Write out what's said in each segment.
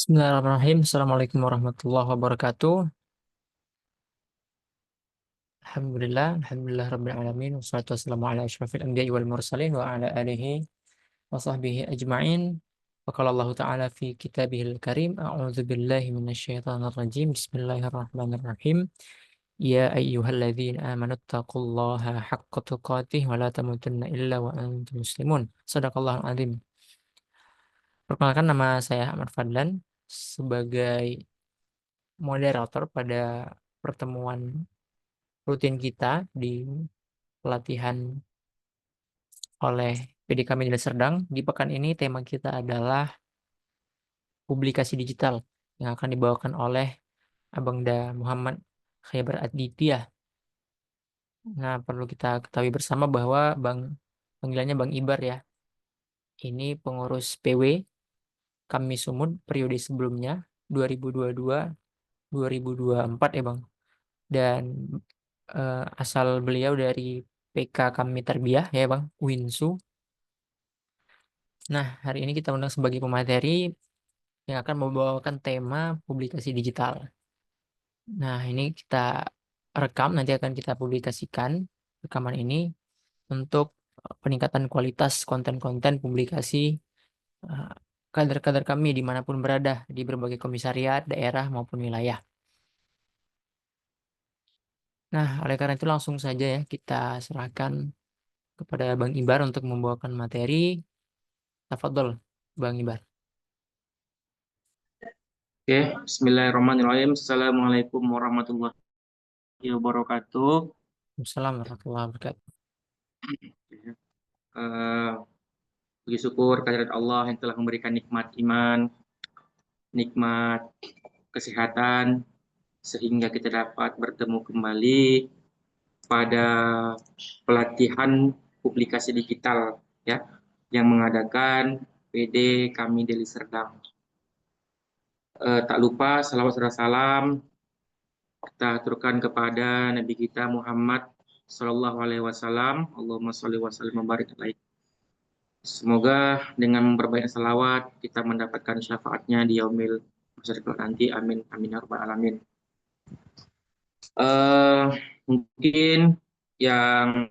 Bismillahirrahmanirrahim. Assalamualaikum warahmatullahi wabarakatuh. Alhamdulillah Rabbil Alamin. Wassalatu wassalamu ala asyrafil anbiya'i wal mursalin wa ala alihi wa sahbihi ajma'in. Wa qala Allah Ta'ala fi kitabihil karim. A'udzu billahi minasyaitonir rajim. Bismillahirrahmanirrahim. Ya ayyuhalladzina amanu taqullaha haqqa tuqatih wa la tamutunna illa wa antum muslimun. Shadaqallahul azim. Perkenalkan, nama saya Ahmad Fadlan sebagai moderator pada pertemuan rutin kita di pelatihan oleh PD kami Deli Serdang. Di pekan ini tema kita adalah publikasi digital yang akan dibawakan oleh Abangda Muhammad Khaybar Aditya. Nah, perlu kita ketahui bersama bahwa panggilannya Bang Ibar ya. Ini pengurus PW kami Sumut periode sebelumnya 2022-2024 ya Bang. Dan asal beliau dari PK kami Terbiah ya Bang, Winsu. Nah, hari ini kita undang sebagai pemateri yang akan membawakan tema publikasi digital. Nah, ini kita rekam, nanti akan kita publikasikan rekaman ini untuk peningkatan kualitas konten-konten publikasi eh, kader-kader kami dimanapun berada di berbagai komisariat, daerah maupun wilayah. Nah, oleh karena itu langsung saja ya kita serahkan kepada Bang Ibar untuk membawakan materi. Tafadhol, Bang Ibar. Oke, Bismillahirrahmanirrahim. Assalamualaikum warahmatullahi wabarakatuh. Assalamualaikum warahmatullahi wabarakatuh. Eh, Puji syukur kehadirat Allah yang telah memberikan nikmat iman, nikmat kesehatan, sehingga kita dapat bertemu kembali pada pelatihan publikasi digital ya, yang mengadakan PD kami Deli Serdang. Tak lupa salawat serta salam kita aturkan kepada Nabi kita Muhammad Sallallahu Alaihi Wasallam. Allahumma sholli wa sallim wa barik alaihi. Semoga dengan memperbanyak salawat kita mendapatkan syafaatnya di yaumil mahsyar nanti. Amin amin ya rabbal alamin. Eh Mungkin yang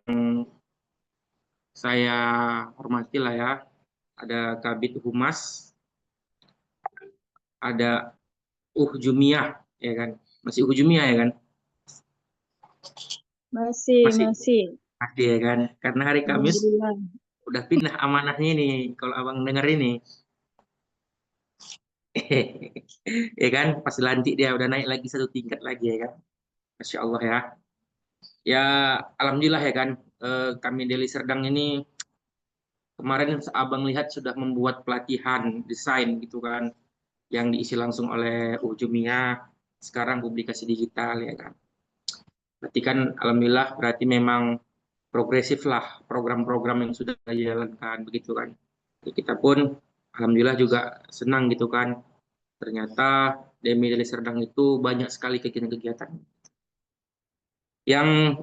saya hormati lah ya, ada Kabid Humas, ada Jumiah ya kan, masih Jumiah ya kan, Masih, masih masih. masih ya kan, karena hari Kamis Alhamdulillah. udah pindah amanahnya ini kalau abang dengar ini. Ya kan, pas lantik dia udah naik lagi satu tingkat lagi ya kan. Masya Allah ya. Ya, alhamdulillah ya kan. Kami Deli Serdang ini kemarin abang lihat sudah membuat pelatihan desain gitu kan, yang diisi langsung oleh Ujumia. Sekarang publikasi digital ya kan. Berarti kan alhamdulillah berarti memang progresif lah program-program yang sudah dijalankan begitu kan. Ya, kita pun alhamdulillah juga senang gitu kan. Ternyata Demi Deli Serdang itu banyak sekali kegiatan-kegiatan yang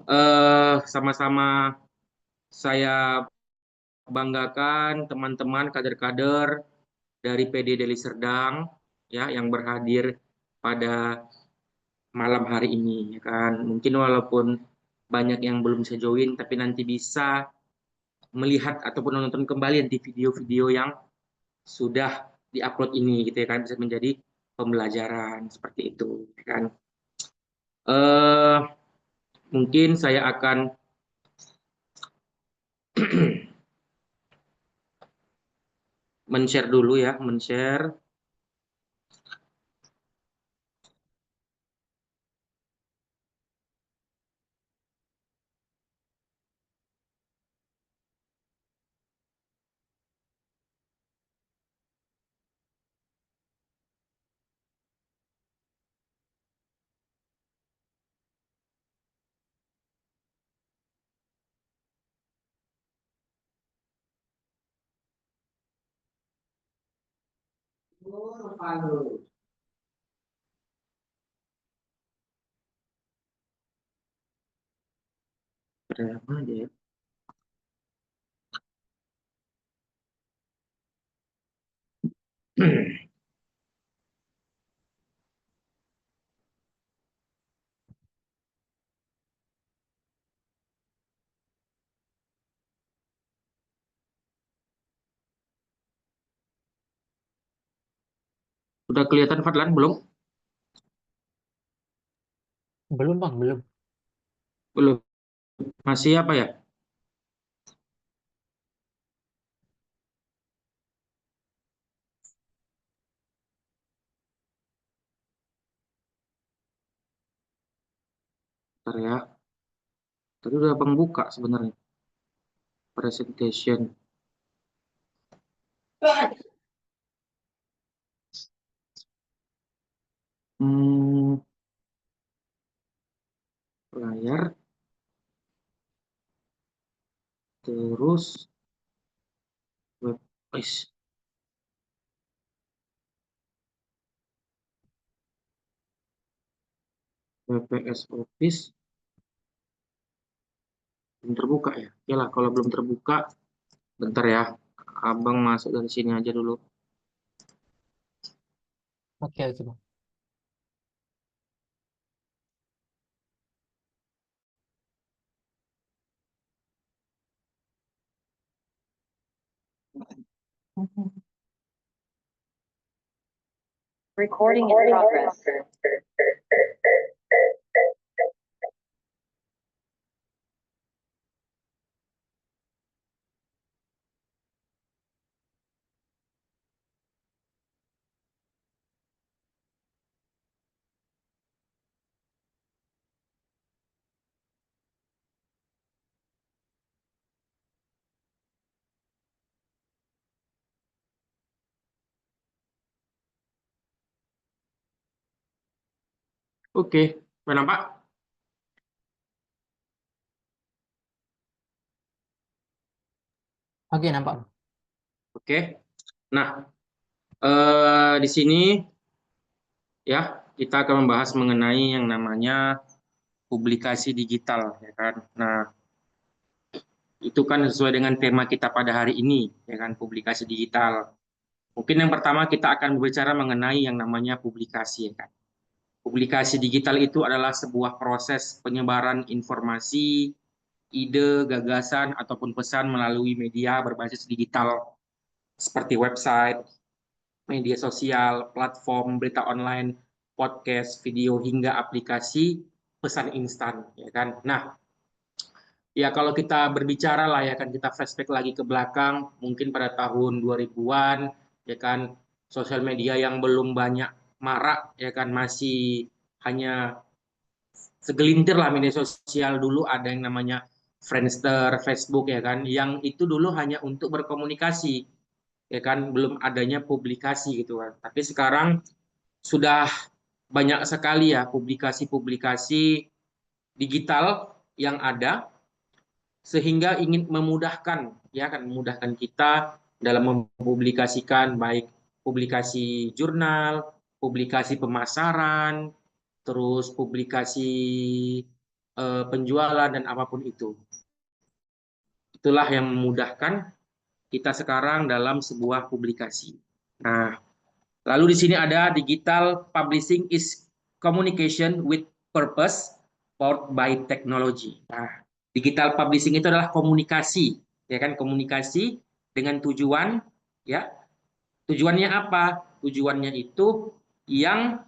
sama-sama saya banggakan teman-teman kader-kader dari PD Deli Serdang ya yang berhadir pada malam hari ini ya kan. Mungkin walaupun banyak yang belum bisa join tapi nanti bisa melihat ataupun menonton kembali nanti video-video yang sudah diupload ini gitu ya kan, bisa menjadi pembelajaran seperti itu ya kan. Eh Mungkin saya akan men-share dulu ya, men-share. Mana dia ya? Udah kelihatan Fadlan belum? Belum Bang, belum. Belum. Masih apa ya? Bentar ya. Tadi udah Bang buka sebenarnya. Presentation. Hmm, layar. Terus web. WPS Office. Belum terbuka ya? Oke lah, kalau belum terbuka, bentar ya. Abang masuk dari sini aja dulu. Oke, oke Bang. Recording in progress. Oke, udah nampak? Oke, nampak Bang. Oke. Nah, di sini ya kita akan membahas mengenai yang namanya publikasi digital, ya kan. Nah, itu kan sesuai dengan tema kita pada hari ini, ya kan, publikasi digital. Mungkin yang pertama kita akan berbicara mengenai yang namanya publikasi, ya kan. Publikasi digital itu adalah sebuah proses penyebaran informasi, ide, gagasan, ataupun pesan melalui media berbasis digital seperti website, media sosial, platform berita online, podcast, video, hingga aplikasi pesan instan, ya kan. Nah, ya kalau kita berbicara lah ya kan kita flashback lagi ke belakang, mungkin pada tahun 2000-an, ya kan, sosial media yang belum banyak marak, ya kan, masih hanya segelintir lah media sosial. Dulu ada yang namanya Friendster, Facebook, ya kan, yang itu dulu hanya untuk berkomunikasi, ya kan, belum adanya publikasi gitu kan. Tapi sekarang sudah banyak sekali ya publikasi-publikasi digital yang ada, sehingga ingin memudahkan, ya kan, memudahkan kita dalam mempublikasikan, baik publikasi jurnal, publikasi pemasaran, terus publikasi penjualan dan apapun itu. Itulah yang memudahkan kita sekarang dalam sebuah publikasi. Nah, lalu di sini ada digital publishing is communication with purpose powered by technology. Nah, digital publishing itu adalah komunikasi, ya kan, komunikasi dengan tujuan, ya. Tujuannya apa? Tujuannya itu yang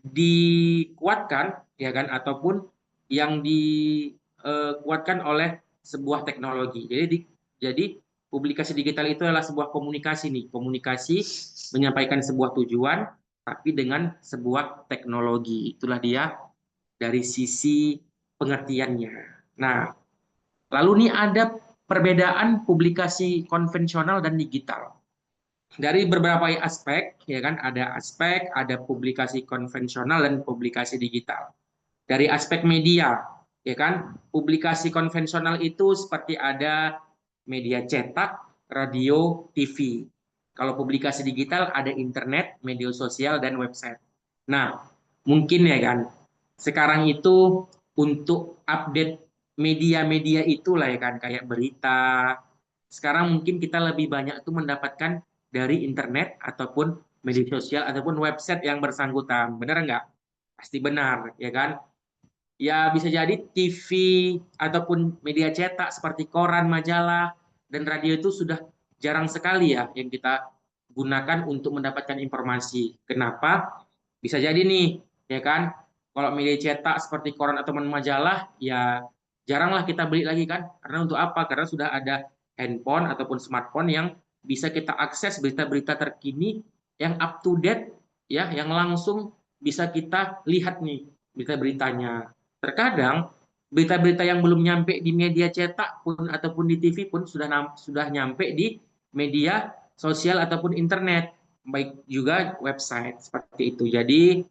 dikuatkan, ya kan, ataupun yang dikuatkan oleh sebuah teknologi. Jadi publikasi digital itu adalah sebuah komunikasi nih, komunikasi menyampaikan sebuah tujuan tapi dengan sebuah teknologi. Itulah dia dari sisi pengertiannya. Nah, lalu nih ada perbedaan publikasi konvensional dan digital. Dari beberapa aspek, ya kan, ada publikasi konvensional dan publikasi digital. Dari aspek media, ya kan, publikasi konvensional itu seperti ada media cetak, radio, TV. Kalau publikasi digital ada internet, media sosial, dan website. Nah, mungkin ya kan, sekarang itu untuk update media-media itulah ya kan, kayak berita. Sekarang mungkin kita lebih banyak itu mendapatkan dari internet ataupun media sosial ataupun website yang bersangkutan. Benar nggak? Pasti benar, ya kan? Ya bisa jadi TV ataupun media cetak seperti koran, majalah, dan radio itu sudah jarang sekali ya yang kita gunakan untuk mendapatkan informasi. Kenapa? Bisa jadi nih, ya kan? Kalau media cetak seperti koran atau majalah, ya jaranglah kita beli lagi kan? Karena untuk apa? Karena sudah ada handphone ataupun smartphone yang bisa kita akses berita-berita terkini yang up to date, ya, yang langsung bisa kita lihat nih berita-beritanya. Terkadang berita-berita yang belum nyampe di media cetak pun ataupun di TV pun sudah nyampe di media sosial ataupun internet, baik juga website seperti itu. Jadi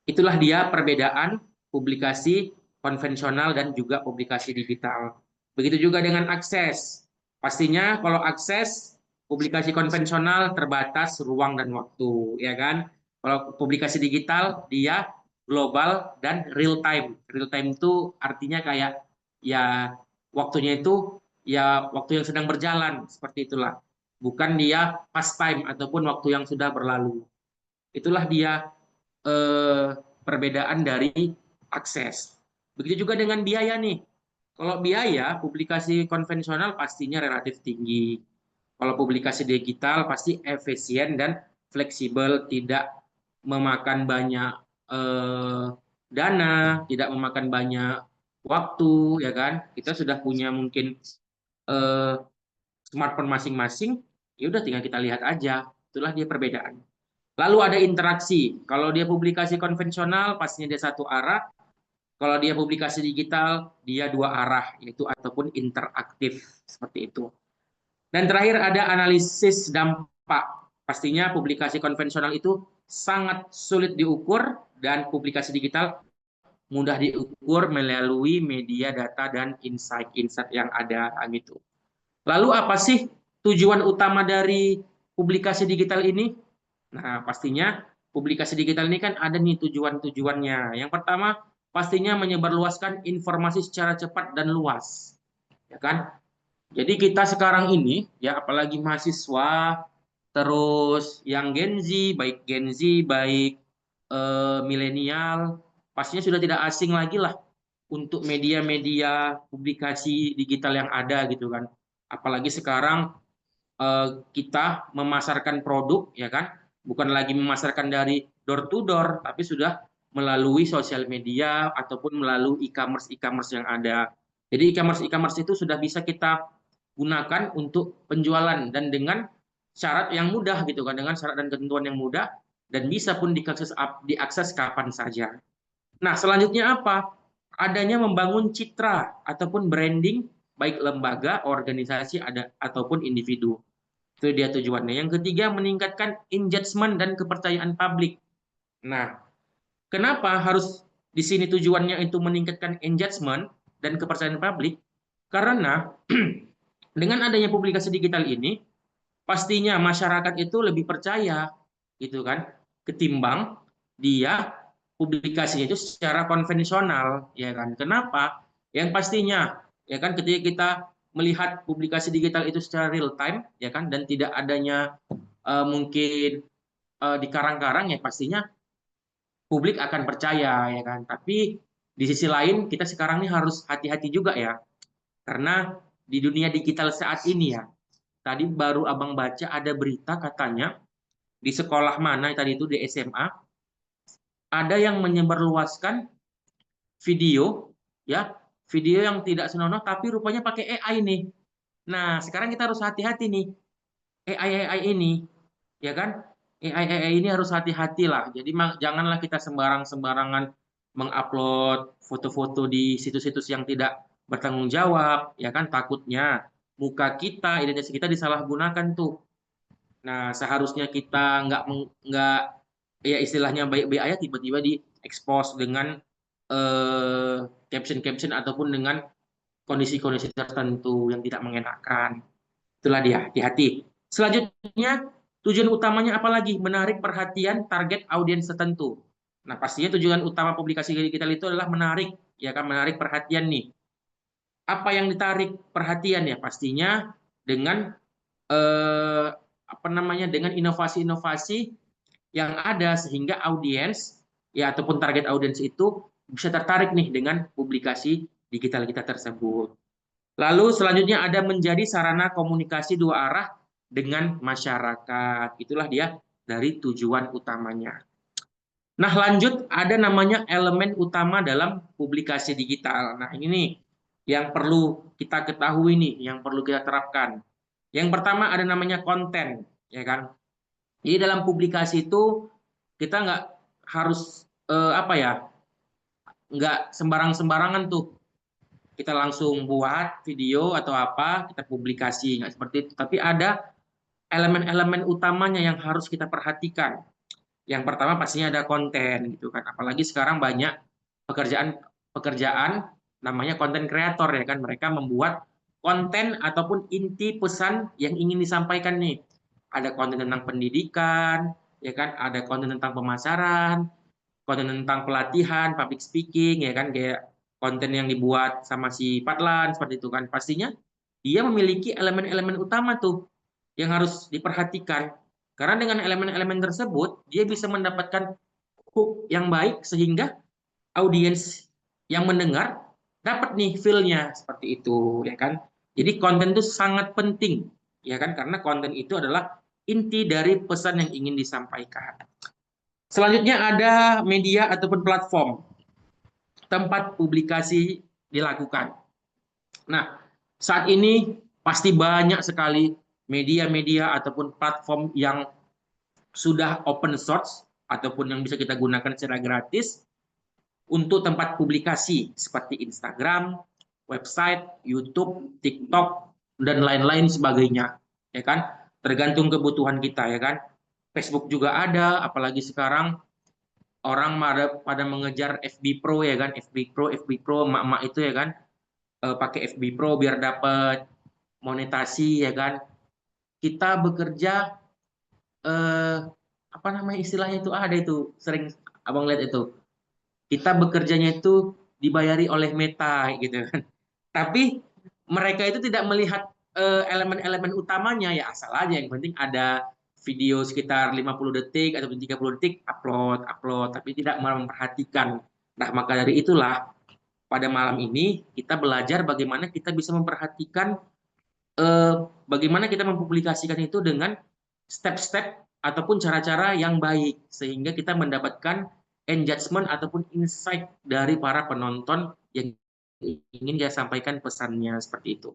itulah dia perbedaan publikasi konvensional dan juga publikasi digital. Begitu juga dengan akses. Pastinya kalau akses publikasi konvensional terbatas ruang dan waktu, ya kan? Kalau publikasi digital dia global dan real time. Real time itu artinya kayak ya waktunya itu ya waktu yang sedang berjalan, seperti itulah. Bukan dia past time ataupun waktu yang sudah berlalu. Itulah dia perbedaan dari akses. Begitu juga dengan biaya nih. Kalau biaya, publikasi konvensional pastinya relatif tinggi. Kalau publikasi digital pasti efisien dan fleksibel, tidak memakan banyak dana, tidak memakan banyak waktu, ya kan? Kita sudah punya mungkin smartphone masing-masing, ya udah tinggal kita lihat aja. Itulah dia perbedaan. Lalu ada interaksi. Kalau dia publikasi konvensional, pastinya dia satu arah. Kalau dia publikasi digital, dia dua arah, yaitu ataupun interaktif seperti itu. Dan terakhir ada analisis dampak. Pastinya publikasi konvensional itu sangat sulit diukur dan publikasi digital mudah diukur melalui media data dan insight-insight yang ada gitu. Lalu apa sih tujuan utama dari publikasi digital ini? Nah, pastinya publikasi digital ini kan ada nih tujuan-tujuannya. Yang pertama, pastinya menyebarluaskan informasi secara cepat dan luas. Ya kan? Jadi kita sekarang ini, ya apalagi mahasiswa, terus yang Gen Z, baik milenial, pastinya sudah tidak asing lagi lah untuk media-media publikasi digital yang ada gitu kan. Apalagi sekarang kita memasarkan produk, ya kan, bukan lagi memasarkan dari door to door, tapi sudah melalui sosial media ataupun melalui e-commerce yang ada. Jadi e-commerce itu sudah bisa kita gunakan untuk penjualan dan dengan syarat yang mudah gitu kan, dengan syarat dan ketentuan yang mudah dan bisa pun diakses kapan saja. Nah, selanjutnya apa? Adanya membangun citra ataupun branding baik lembaga, organisasi ataupun individu. Itu dia tujuannya. Yang ketiga, meningkatkan engagement dan kepercayaan publik. Nah, kenapa harus di sini tujuannya itu meningkatkan engagement dan kepercayaan publik? Karena dengan adanya publikasi digital ini, pastinya masyarakat itu lebih percaya, gitu kan, ketimbang dia publikasinya itu secara konvensional, ya kan? Kenapa? Yang pastinya, ya kan, ketika kita melihat publikasi digital itu secara real time, ya kan, dan tidak adanya mungkin di karang-karang, ya pastinya publik akan percaya, ya kan. Tapi di sisi lain kita sekarang ini harus hati-hati juga ya, karena di dunia digital saat ini ya, tadi baru abang baca ada berita katanya di sekolah mana tadi itu di SMA ada yang menyebarluaskan video, ya, video yang tidak senonoh tapi rupanya pakai AI nih. Nah, sekarang kita harus hati-hati nih. AI ini, ya kan? AI ini harus hati-hati lah. Jadi janganlah kita sembarangan mengupload foto-foto di situs-situs yang tidak bertanggung jawab, ya kan? Takutnya muka kita, identitas kita disalahgunakan tuh. Nah, seharusnya kita nggak ya istilahnya baik-baik aja tiba-tiba di-expose dengan caption-caption ataupun dengan kondisi-kondisi tertentu yang tidak mengenakan. Itulah dia, hati-hati. Selanjutnya, tujuan utamanya apalagi? Menarik perhatian target audiens tertentu. Nah, pastinya tujuan utama publikasi digital itu adalah menarik, ya kan, menarik perhatian nih. Apa yang ditarik perhatian ya? Pastinya dengan dengan inovasi-inovasi yang ada sehingga audiens ya ataupun target audiens itu bisa tertarik nih dengan publikasi digital kita tersebut. Lalu selanjutnya ada menjadi sarana komunikasi dua arah dengan masyarakat. Itulah dia dari tujuan utamanya. Nah, lanjut ada namanya elemen utama dalam publikasi digital. Nah, ini nih yang perlu kita ketahui nih, yang perlu kita terapkan. Yang pertama ada namanya konten, ya kan? Jadi dalam publikasi itu kita nggak harus apa ya, nggak sembarang-sembarangan tuh kita langsung buat video atau apa kita publikasi, nggak seperti itu. Tapi ada elemen-elemen utamanya yang harus kita perhatikan. Yang pertama pastinya ada konten gitu kan. Apalagi sekarang banyak pekerjaan namanya konten kreator ya kan. Mereka membuat konten ataupun inti pesan yang ingin disampaikan nih. Ada konten tentang pendidikan, ya kan? Ada konten tentang pemasaran, konten tentang pelatihan, public speaking, ya kan? Kayak konten yang dibuat sama si Fadlan seperti itu kan. Pastinya dia memiliki elemen-elemen utama tuh yang harus diperhatikan. Karena dengan elemen-elemen tersebut, dia bisa mendapatkan hook yang baik sehingga audiens yang mendengar dapat nih feel-nya seperti itu, ya kan? Jadi konten itu sangat penting, ya kan? Karena konten itu adalah inti dari pesan yang ingin disampaikan. Selanjutnya ada media ataupun platform tempat publikasi dilakukan. Nah, saat ini pasti banyak sekali media-media ataupun platform yang sudah open source ataupun yang bisa kita gunakan secara gratis untuk tempat publikasi seperti Instagram, website, YouTube, TikTok, dan lain-lain sebagainya, ya kan? Tergantung kebutuhan kita, ya kan? Facebook juga ada, apalagi sekarang orang pada mengejar FB Pro, ya kan? FB Pro, emak-emak itu ya kan, pakai FB Pro biar dapat monetasi, ya kan? Kita bekerja apa namanya istilahnya itu ada itu sering abang lihat itu kita bekerjanya itu dibayari oleh Meta gitu kan. Tapi mereka itu tidak melihat elemen-elemen utamanya ya asal aja yang penting ada video sekitar 50 detik atau 30 detik upload tapi tidak memperhatikan. Nah, maka dari itulah pada malam ini kita belajar bagaimana kita bisa memperhatikan bagaimana kita mempublikasikan itu dengan step-step ataupun cara-cara yang baik sehingga kita mendapatkan engagement ataupun insight dari para penonton yang ingin dia sampaikan pesannya seperti itu.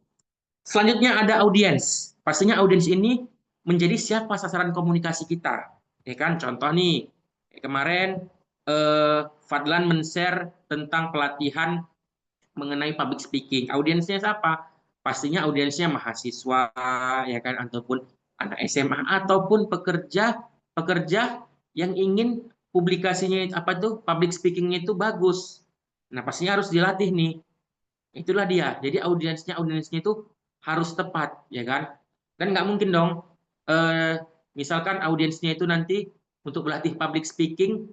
Selanjutnya ada audiens. Pastinya audiens ini menjadi siapa sasaran komunikasi kita. Ya kan? Contoh nih, kemarin Fadlan men-share tentang pelatihan mengenai public speaking. Audiensnya siapa? Pastinya audiensnya mahasiswa ya kan ataupun anak SMA ataupun pekerja yang ingin publikasinya apa tuh public speakingnya itu bagus. Nah, pastinya harus dilatih nih. Itulah dia. Jadi audiensnya itu harus tepat ya kan. Dan nggak mungkin dong misalkan audiensnya itu nanti untuk berlatih public speaking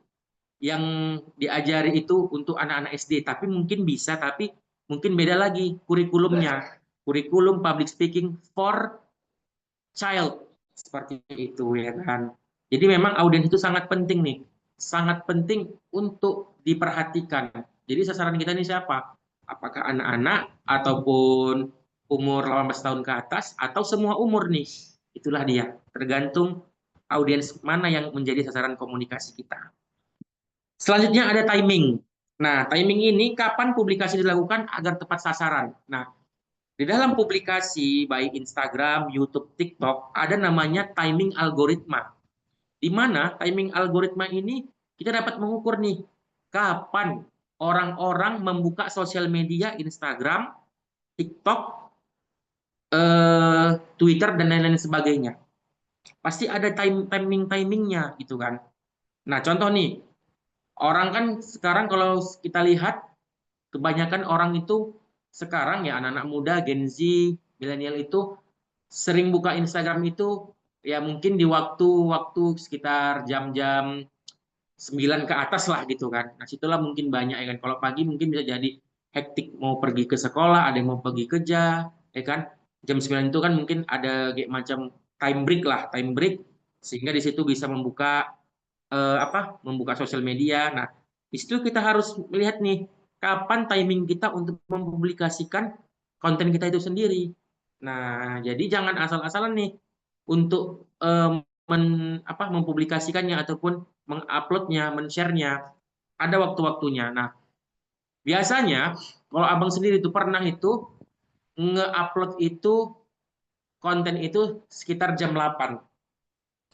yang diajari itu untuk anak-anak SD, tapi mungkin bisa, tapi mungkin beda lagi kurikulumnya. Kurikulum public speaking for child seperti itu ya kan. Jadi memang audiens itu sangat penting nih, sangat penting untuk diperhatikan. Jadi sasaran kita ini siapa? Apakah anak-anak ataupun umur 18 tahun ke atas atau semua umur nih? Itulah dia. Tergantung audiens mana yang menjadi sasaran komunikasi kita. Selanjutnya ada timing. Nah, timing ini kapan publikasi dilakukan agar tepat sasaran. Nah, di dalam publikasi baik Instagram, YouTube, TikTok ada namanya timing algoritma. Di mana timing algoritma ini kita dapat mengukur nih kapan orang-orang membuka sosial media Instagram, TikTok, Twitter dan lain-lain sebagainya. Pasti ada timingnya gitu kan. Nah, contoh nih, orang kan sekarang kalau kita lihat kebanyakan orang itu sekarang ya anak-anak muda, Gen Z, milenial itu sering buka Instagram itu ya mungkin di waktu-waktu sekitar jam-jam 9 ke atas lah gitu kan. Nah, situlah mungkin banyak ya kan. Kalau pagi mungkin bisa jadi hektik mau pergi ke sekolah, ada yang mau pergi kerja, ya kan. Jam 9 itu kan mungkin ada kayak macam time break sehingga di situ bisa membuka membuka sosial media. Nah, di situ kita harus melihat nih kapan timing kita untuk mempublikasikan konten kita itu sendiri. Nah, jadi jangan asal-asalan nih untuk mempublikasikannya ataupun menguploadnya, men-share-nya, ada waktu-waktunya. Nah, biasanya kalau abang sendiri itu pernah itu nge-upload itu konten itu sekitar jam 8,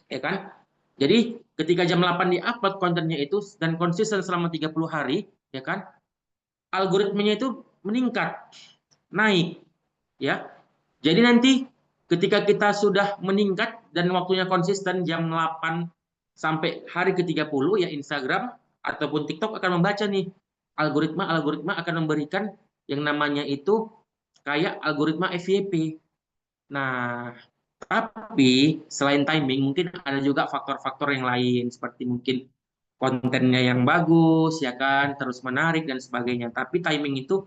ya kan? Jadi ketika jam 8 di-upload kontennya itu dan konsisten selama 30 hari, ya kan? Algoritmanya itu meningkat, naik, ya. Jadi nanti ketika kita sudah meningkat dan waktunya konsisten jam 8 sampai hari ke-30, ya Instagram ataupun TikTok akan membaca nih, algoritma akan memberikan yang namanya itu kayak algoritma FYP. Nah, tapi selain timing mungkin ada juga faktor-faktor yang lain seperti mungkin kontennya yang bagus, ya kan, terus menarik dan sebagainya. Tapi timing itu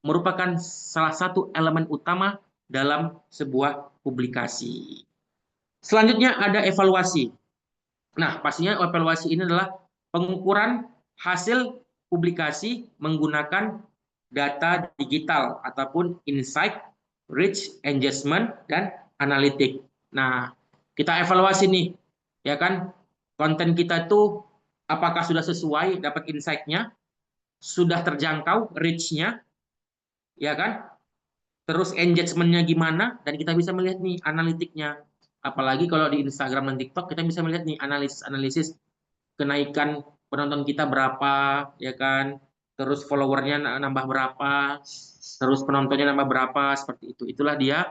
merupakan salah satu elemen utama dalam sebuah publikasi. Selanjutnya ada evaluasi. Nah, pastinya evaluasi ini adalah pengukuran hasil publikasi menggunakan data digital ataupun insight, reach, engagement, dan analitik. Nah, kita evaluasi nih, ya kan, konten kita itu apakah sudah sesuai dapat insight-nya, sudah terjangkau reach-nya, ya kan, terus engagement-nya gimana, dan kita bisa melihat nih analitiknya. Apalagi kalau di Instagram dan TikTok, kita bisa melihat nih analisis kenaikan penonton kita berapa, ya kan, terus followernya nambah berapa, terus penontonnya nambah berapa, seperti itu. Itulah dia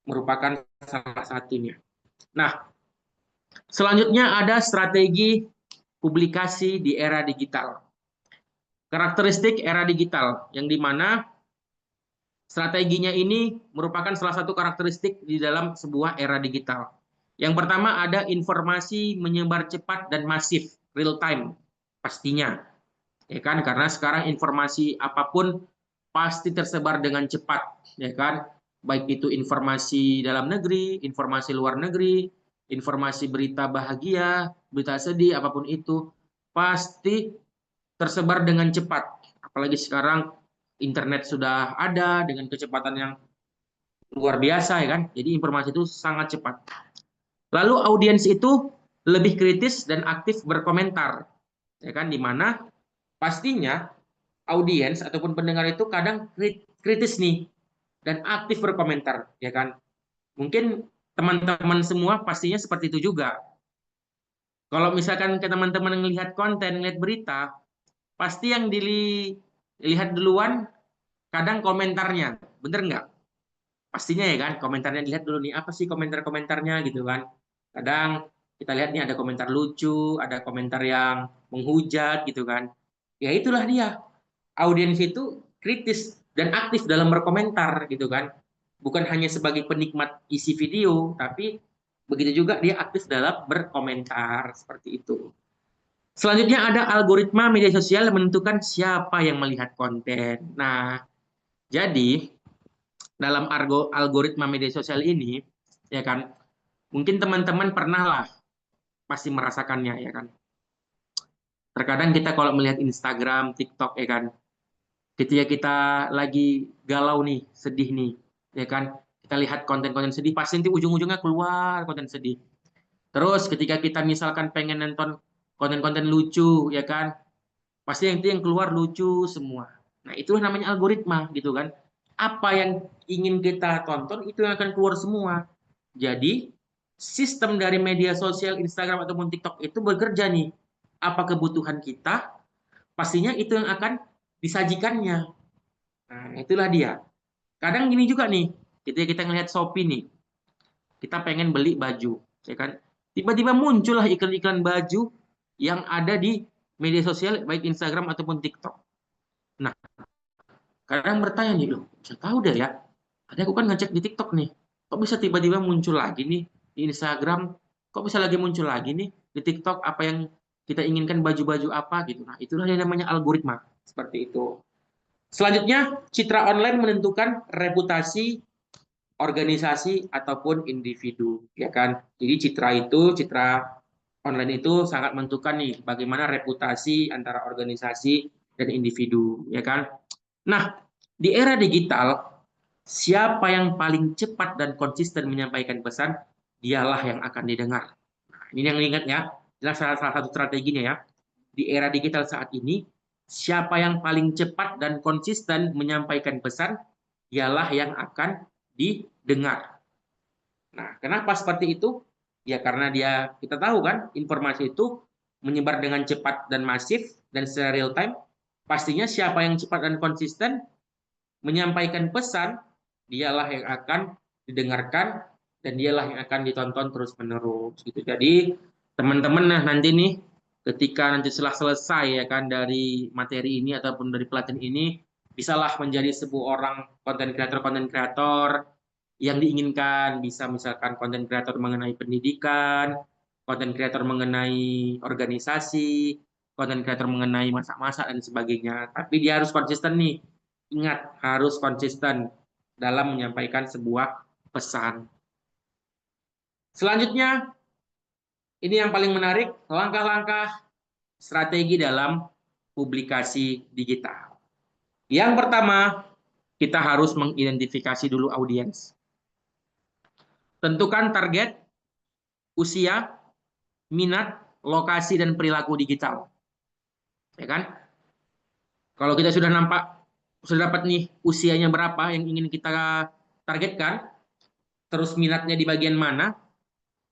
merupakan salah satunya. Nah, selanjutnya ada strategi publikasi di era digital. Karakteristik era digital, yang dimana strateginya ini merupakan salah satu karakteristik di dalam sebuah era digital. Yang pertama ada informasi menyebar cepat dan masif, real time, pastinya. Ya kan, karena sekarang informasi apapun pasti tersebar dengan cepat, ya kan? Baik itu informasi dalam negeri, informasi luar negeri, informasi berita bahagia, berita sedih, apapun itu pasti tersebar dengan cepat. Apalagi sekarang internet sudah ada dengan kecepatan yang luar biasa, ya kan? Jadi informasi itu sangat cepat. Lalu audiens itu lebih kritis dan aktif berkomentar, ya kan? Di mana pastinya audiens ataupun pendengar itu kadang kritis nih dan aktif berkomentar, ya kan? Mungkin teman-teman semua pastinya seperti itu juga. Kalau misalkan ke teman-teman melihat konten, melihat berita, pasti yang dilihat duluan kadang komentarnya, bener nggak? Pastinya ya kan, komentarnya dilihat dulu nih, apa sih komentar-komentarnya gitu kan. Kadang kita lihat nih ada komentar lucu, ada komentar yang menghujat gitu kan. Ya itulah dia, audiens itu kritis dan aktif dalam berkomentar gitu kan. Bukan hanya sebagai penikmat isi video, tapi begitu juga dia aktif dalam berkomentar seperti itu. Selanjutnya ada algoritma media sosial yang menentukan siapa yang melihat konten. Nah, jadi dalam algoritma media sosial ini, ya kan, mungkin teman-teman pernah lah pasti merasakannya, ya kan. Terkadang kita kalau melihat Instagram, TikTok, ya kan, ketika kita lagi galau nih, sedih nih, ya kan, kita lihat konten-konten sedih, pasti nanti ujung-ujungnya keluar konten sedih. Terus ketika kita misalkan pengen nonton konten-konten lucu, ya kan, pasti yang keluar lucu semua. Nah, itulah namanya algoritma gitu kan. Apa yang ingin kita tonton itu yang akan keluar semua. Jadi, sistem dari media sosial Instagram ataupun TikTok itu bekerja nih. Apa kebutuhan kita, pastinya itu yang akan disajikannya. Nah, itulah dia. Kadang gini juga nih, ketika kita ngelihat Shopee nih, kita pengen beli baju, ya kan? Tiba-tiba muncullah iklan-iklan baju yang ada di media sosial baik Instagram ataupun TikTok. Nah, kadang bertanya nih, loh, saya tahu deh ya. Tadi aku kan ngecek di TikTok nih. Kok bisa tiba-tiba muncul lagi nih di Instagram? Kok bisa lagi muncul lagi nih di TikTok apa yang kita inginkan baju-baju apa gitu. Nah, itulah yang namanya algoritma. Seperti itu. Selanjutnya, citra online menentukan reputasi organisasi ataupun individu, ya kan? Jadi citra online itu sangat menentukan nih bagaimana reputasi antara organisasi dan individu, ya kan? Nah, di era digital, siapa yang paling cepat dan konsisten menyampaikan pesan dialah yang akan didengar. Nah, ini yang ingat ya, jelas salah satu strateginya ya. Di era digital saat ini, siapa yang paling cepat dan konsisten menyampaikan pesan, dialah yang akan didengar. Nah, kenapa seperti itu? Ya karena kita tahu kan, informasi itu menyebar dengan cepat dan masif dan secara real time. Pastinya siapa yang cepat dan konsisten menyampaikan pesan, dialah yang akan didengarkan dan dialah yang akan ditonton terus-menerus gitu. Jadi teman-teman nanti nih ketika nanti setelah selesai ya kan dari materi ini ataupun dari pelatihan ini bisalah menjadi sebuah orang konten kreator yang diinginkan, bisa misalkan konten kreator mengenai pendidikan, konten kreator mengenai organisasi, konten kreator mengenai masak-masak dan sebagainya. Tapi dia harus konsisten nih. Ingat, harus konsisten dalam menyampaikan sebuah pesan. Selanjutnya, ini yang paling menarik, langkah-langkah strategi dalam publikasi digital. Yang pertama, kita harus mengidentifikasi dulu audiens. Tentukan target, usia, minat, lokasi, dan perilaku digital. Ya kan? Kalau kita sudah dapat nih usianya berapa yang ingin kita targetkan, terus minatnya di bagian mana,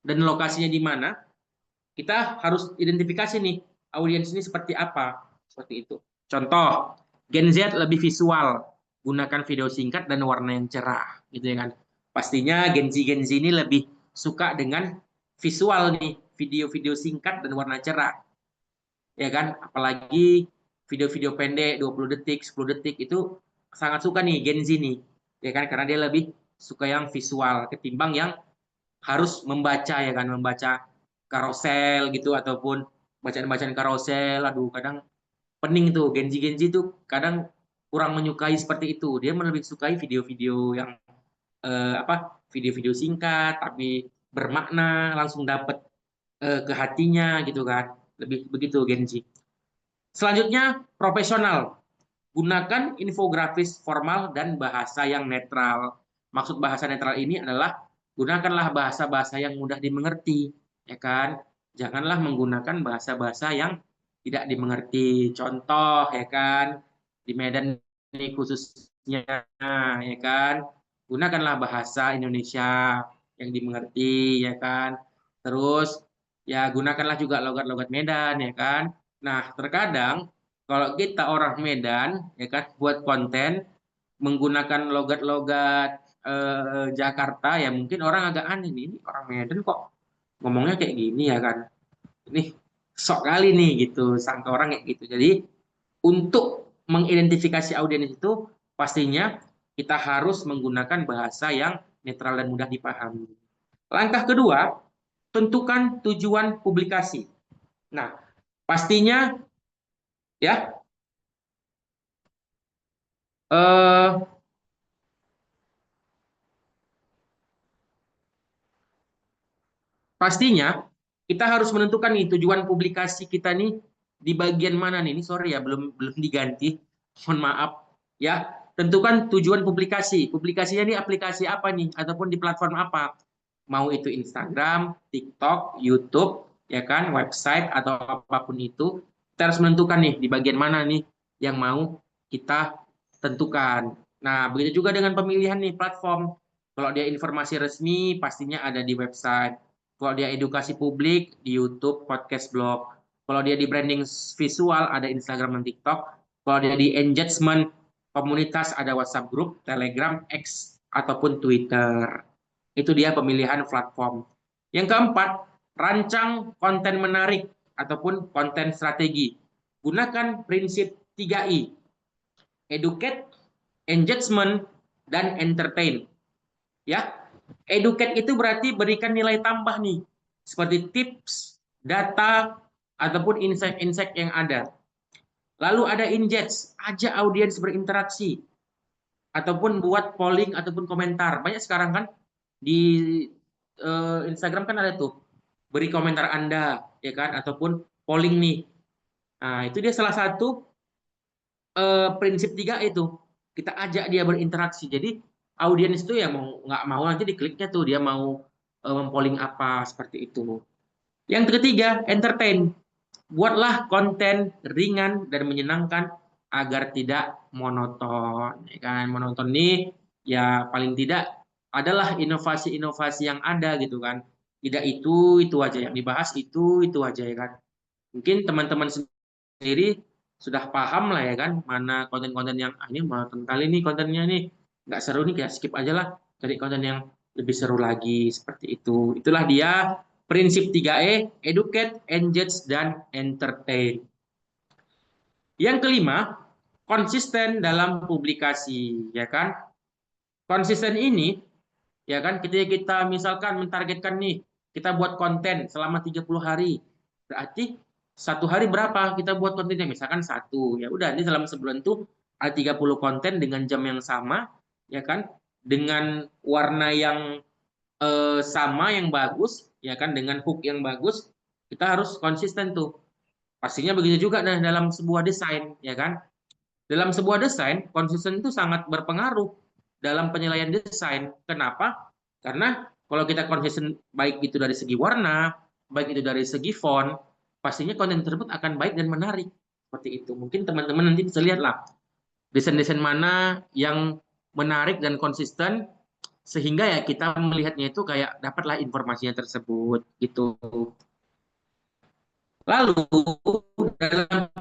dan lokasinya di mana, kita harus identifikasi nih audiens ini seperti apa, seperti itu. Contoh, Gen Z lebih visual, gunakan video singkat dan warna yang cerah, gitu ya kan. Pastinya Gen Z ini lebih suka dengan visual nih, video-video singkat dan warna cerah, ya kan. Apalagi video-video pendek 20 detik, 10 detik itu sangat suka nih Gen Z nih, ya kan, karena dia lebih suka yang visual ketimbang yang harus membaca ya kan, membaca karosel gitu ataupun bacaan-bacaan karosel. Aduh, kadang pening tuh Gen Z tuh kadang kurang menyukai seperti itu. Dia lebih sukai video-video yang video-video singkat tapi bermakna, langsung dapat ke hatinya gitu kan. Lebih begitu Gen Z. Selanjutnya profesional. Gunakan infografis formal dan bahasa yang netral. Maksud bahasa netral ini adalah gunakanlah bahasa-bahasa yang mudah dimengerti, ya kan? Janganlah menggunakan bahasa-bahasa yang tidak dimengerti. Contoh, ya kan? Di Medan ini khususnya, ya kan? Gunakanlah bahasa Indonesia yang dimengerti, ya kan? Terus ya gunakanlah juga logat-logat Medan, ya kan? Nah, terkadang kalau kita orang Medan, ya kan, buat konten menggunakan logat-logat Jakarta, ya mungkin orang agak aneh nih, ini orang Medan kok ngomongnya kayak gini ya kan. Ini sok kali nih gitu, sangka orang kayak gitu. Jadi untuk mengidentifikasi audiens itu pastinya kita harus menggunakan bahasa yang netral dan mudah dipahami. Langkah kedua, tentukan tujuan publikasi. Nah, pastinya ya eh, pastinya kita harus menentukan nih tujuan publikasi kita nih di bagian mana nih. Ini sorry ya belum belum diganti. Mohon maaf ya. Tentukan tujuan publikasi. Publikasinya nih aplikasi apa nih ataupun di platform apa? Mau itu Instagram, TikTok, YouTube, ya kan, website atau apapun itu. Kita harus menentukan nih di bagian mana nih yang mau kita tentukan. Nah, begitu juga dengan pemilihan nih platform. Kalau dia informasi resmi pastinya ada di website. Kalau dia edukasi publik di YouTube, podcast, blog. Kalau dia di branding visual ada Instagram dan TikTok. Kalau dia di engagement komunitas ada WhatsApp group, Telegram, X ataupun Twitter. Itu dia pemilihan platform. Yang keempat, rancang konten menarik ataupun konten strategi. Gunakan prinsip 3I. Educate, engagement, dan entertain. Ya, educate itu berarti berikan nilai tambah nih, seperti tips, data, ataupun insight-insight yang ada. Lalu ada engage, ajak audiens berinteraksi, ataupun buat polling ataupun komentar. Banyak sekarang kan di Instagram kan ada tuh, beri komentar Anda, ya kan, ataupun polling nih. Nah, itu dia salah satu prinsip 3 itu. Kita ajak dia berinteraksi. Jadi audiens itu ya mau nggak mau nanti dikliknya tuh dia mau mempolling apa seperti itu. Yang ketiga, entertain. Buatlah konten ringan dan menyenangkan agar tidak monoton. Ya kan? Monoton ini ya paling tidak adalah inovasi-inovasi yang ada gitu kan. Tidak itu aja yang dibahas, itu aja ya kan. Mungkin teman-teman sendiri sudah paham lah ya kan, mana konten-konten yang ini monoton kali nih kontennya nih, nggak seru nih, kayak skip aja lah, cari konten yang lebih seru lagi seperti itu. Itulah dia prinsip 3E, educate, engage, dan entertain. Yang kelima, konsisten dalam publikasi, ya kan? Konsisten ini, ya kan, ketika kita misalkan mentargetkan nih, kita buat konten selama 30 hari, berarti satu hari berapa kita buat kontennya? Misalkan satu, ya udah, ini dalam sebulan tuh ada 30 konten dengan jam yang sama, ya kan? Dengan warna yang sama, yang bagus, ya kan, dengan hook yang bagus, kita harus konsisten tuh. Pastinya begitu juga nah dalam sebuah desain, ya kan? Dalam sebuah desain, konsisten itu sangat berpengaruh dalam penilaian desain. Kenapa? Karena kalau kita konsisten baik itu dari segi warna, baik itu dari segi font, pastinya konten tersebut akan baik dan menarik. Seperti itu. Mungkin teman-teman nanti bisa lihat lah desain-desain mana yang menarik dan konsisten, sehingga ya kita melihatnya itu kayak dapatlah informasinya tersebut gitu. Lalu dalam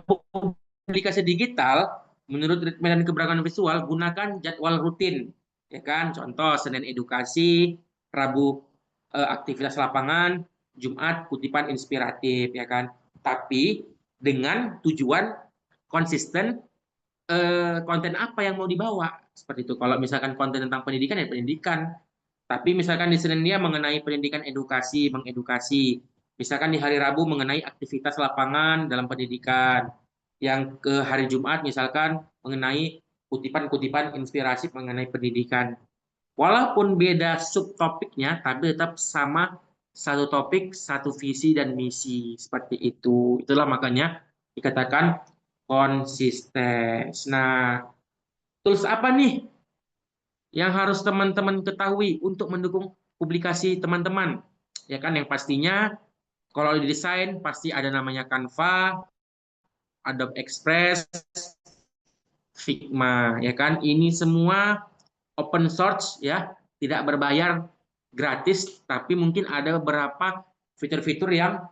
publikasi digital, menurut Medan Keberagaman Visual, gunakan jadwal rutin, ya kan? Contoh Senin edukasi, Rabu aktivitas lapangan, Jumat kutipan inspiratif, ya kan? Tapi dengan tujuan konsisten, konten apa yang mau dibawa seperti itu. Kalau misalkan konten tentang pendidikan ya pendidikan, tapi misalkan di Senin dia mengenai pendidikan edukasi, mengedukasi. Misalkan di hari Rabu mengenai aktivitas lapangan dalam pendidikan. Yang ke hari Jumat misalkan mengenai kutipan-kutipan inspirasi mengenai pendidikan. Walaupun beda subtopiknya, tapi tetap sama satu topik, satu visi dan misi. Seperti itu. Itulah makanya dikatakan konsisten. Nah, tools apa nih yang harus teman-teman ketahui untuk mendukung publikasi teman-teman? Ya kan, yang pastinya kalau di desain pasti ada namanya Canva, Adobe Express, Figma, ya kan? Ini semua open source ya, tidak berbayar, gratis, tapi mungkin ada beberapa fitur-fitur yang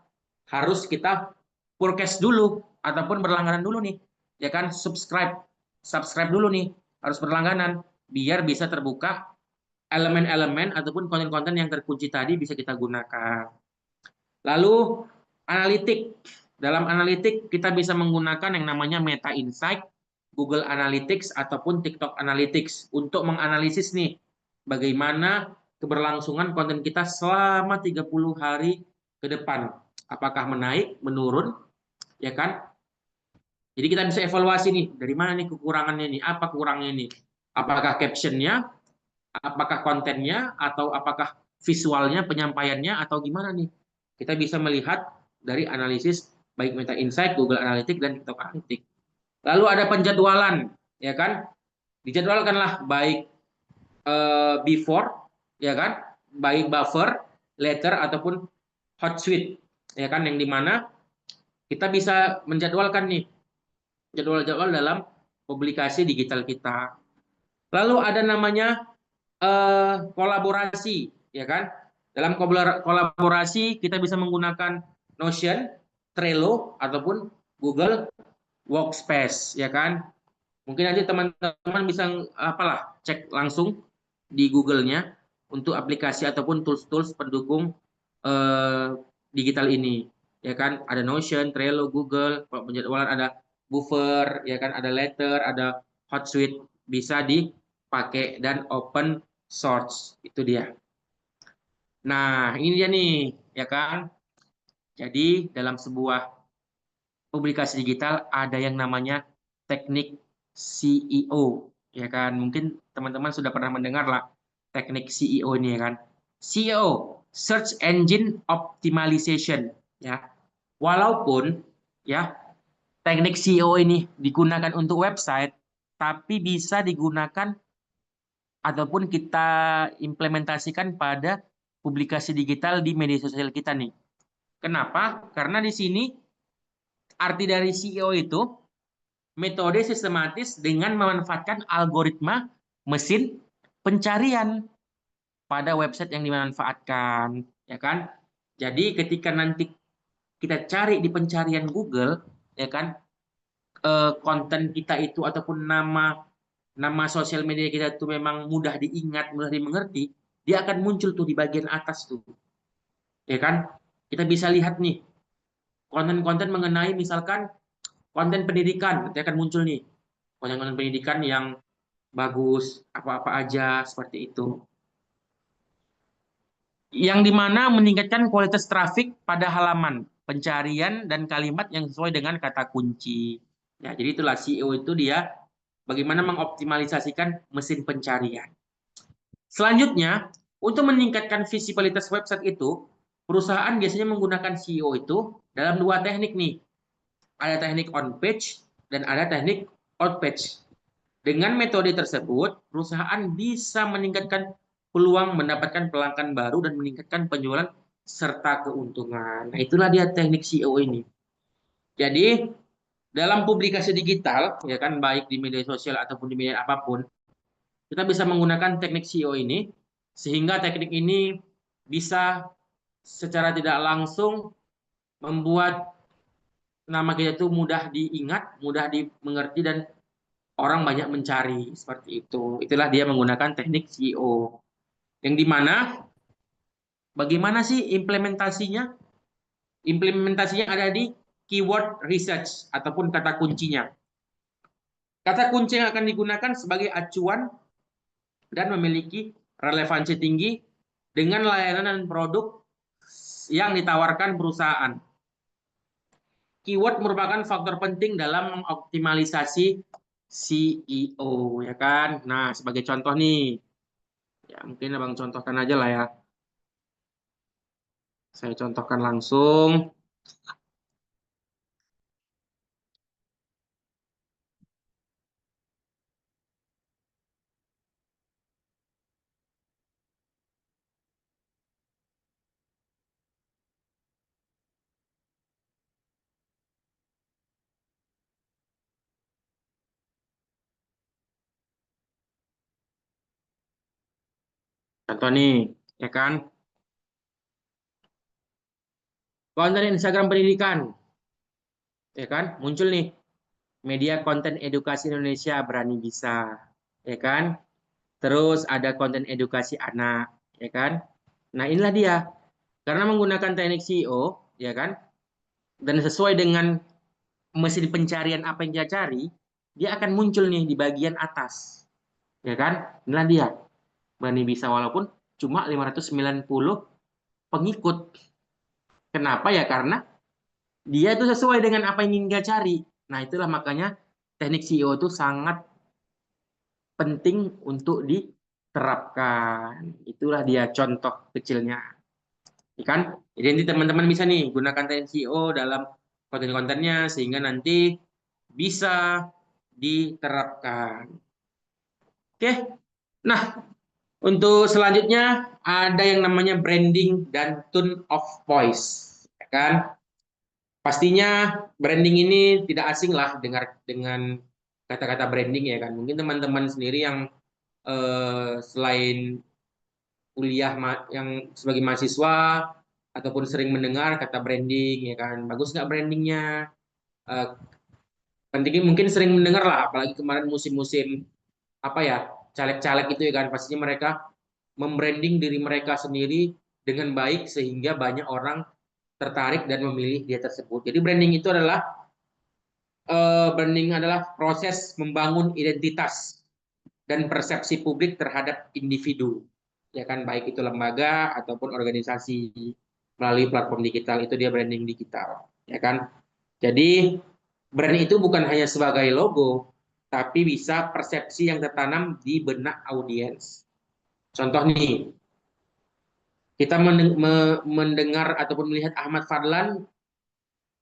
harus kita purchase dulu ataupun berlangganan dulu nih. Ya kan, subscribe dulu nih, harus berlangganan biar bisa terbuka elemen-elemen ataupun konten-konten yang terkunci tadi bisa kita gunakan. Lalu analitik. Dalam analitik kita bisa menggunakan yang namanya Meta Insight, Google Analytics ataupun TikTok Analytics untuk menganalisis nih bagaimana keberlangsungan konten kita selama 30 hari ke depan. Apakah menaik, menurun, ya kan? Jadi kita bisa evaluasi nih, dari mana nih kekurangannya nih, apa kurangnya nih? Apakah captionnya, apakah kontennya, atau apakah visualnya, penyampaiannya, atau gimana nih? Kita bisa melihat dari analisis baik Meta Insight, Google Analytics, dan TikTok Analytics. Lalu ada penjadwalan, ya kan? Dijadwalkanlah baik before, ya kan? Baik buffer, later, ataupun hot suite, ya kan? Yang dimana kita bisa menjadwalkan nih jadwal-jadwal dalam publikasi digital kita. Lalu ada namanya kolaborasi, ya kan? Dalam kolaborasi kita bisa menggunakan Notion, Trello ataupun Google Workspace, ya kan? Mungkin nanti teman-teman bisa apalah cek langsung di Google-nya untuk aplikasi ataupun tools-tools pendukung digital ini, ya kan? Ada Notion, Trello, Google. Kalau penjadwalan ada Buffer, ya kan? Ada Letter, ada Hotsuite, bisa dipakai dan open source. Itu dia. Nah, ini dia nih, ya kan? Jadi dalam sebuah publikasi digital ada yang namanya teknik CEO, ya kan? Mungkin teman-teman sudah pernah mendengar lah teknik CEO ini, ya kan? CEO, Search Engine Optimization, ya. Walaupun ya teknik CEO ini digunakan untuk website, tapi bisa digunakan ataupun kita implementasikan pada publikasi digital di media sosial kita nih. Kenapa? Karena di sini arti dari SEO itu metode sistematis dengan memanfaatkan algoritma mesin pencarian pada website yang dimanfaatkan, ya kan? Jadi ketika nanti kita cari di pencarian Google, ya kan, konten kita itu ataupun nama sosial media kita itu memang mudah diingat, mudah dimengerti, dia akan muncul tuh di bagian atas tuh, ya kan? Kita bisa lihat nih konten-konten mengenai misalkan konten pendidikan, nanti akan muncul nih konten-konten pendidikan yang bagus, apa-apa aja seperti itu. Yang dimana meningkatkan kualitas trafik pada halaman, pencarian dan kalimat yang sesuai dengan kata kunci. Ya, jadi itulah SEO itu dia bagaimana mengoptimalisasikan mesin pencarian. Selanjutnya, untuk meningkatkan visibilitas website itu, perusahaan biasanya menggunakan SEO itu dalam dua teknik nih. Ada teknik on page dan ada teknik out page. Dengan metode tersebut, perusahaan bisa meningkatkan peluang mendapatkan pelanggan baru dan meningkatkan penjualan serta keuntungan. Nah, itulah dia teknik SEO ini. Jadi, dalam publikasi digital, ya kan, baik di media sosial ataupun di media apapun, kita bisa menggunakan teknik SEO ini, sehingga teknik ini bisa secara tidak langsung membuat nama kita itu mudah diingat, mudah dimengerti, dan orang banyak mencari seperti itu. Itulah dia menggunakan teknik SEO. Yang dimana bagaimana sih implementasinya? Implementasinya ada di keyword research ataupun kata kuncinya. Kata kunci yang akan digunakan sebagai acuan dan memiliki relevansi tinggi dengan layanan dan produk yang ditawarkan perusahaan. Keyword merupakan faktor penting dalam mengoptimalisasi SEO, ya kan? Nah, sebagai contoh nih, ya mungkin abang contohkan aja lah ya. Saya contohkan langsung. Contoh nih, ya kan? Konten Instagram pendidikan, ya kan? Muncul nih, media konten edukasi Indonesia berani bisa, ya kan? Terus ada konten edukasi anak, ya kan? Nah, inilah dia. Karena menggunakan teknik SEO, ya kan? Dan sesuai dengan mesin pencarian apa yang dia cari, dia akan muncul nih di bagian atas. Ya kan? Inilah dia. Berani bisa walaupun cuma 590 pengikut. Kenapa ya? Karena dia itu sesuai dengan apa yang ingin dia cari. Nah, itulah makanya teknik SEO itu sangat penting untuk diterapkan. Itulah dia contoh kecilnya. Ya kan? Jadi nanti teman-teman bisa nih gunakan teknik SEO dalam konten-kontennya sehingga nanti bisa diterapkan. Oke. Nah, untuk selanjutnya ada yang namanya branding dan tone of voice, ya kan? Pastinya branding ini tidak asing lah dengar dengan kata-kata branding, ya kan. Mungkin teman-teman sendiri yang selain kuliah yang sebagai mahasiswa ataupun sering mendengar kata branding, ya kan. Bagus nggak brandingnya? Eh, Pentingnya mungkin sering mendengar lah, apalagi kemarin musim-musim apa ya, caleg-caleg itu, ya kan. Pastinya mereka membranding diri mereka sendiri dengan baik sehingga banyak orang tertarik dan memilih dia tersebut. Jadi branding adalah proses membangun identitas dan persepsi publik terhadap individu, ya kan, baik itu lembaga ataupun organisasi melalui platform digital, itu dia branding digital, ya kan. Jadi brand itu bukan hanya sebagai logo, tapi bisa persepsi yang tertanam di benak audiens. Contoh nih, kita mendengar ataupun melihat Ahmad Fadlan,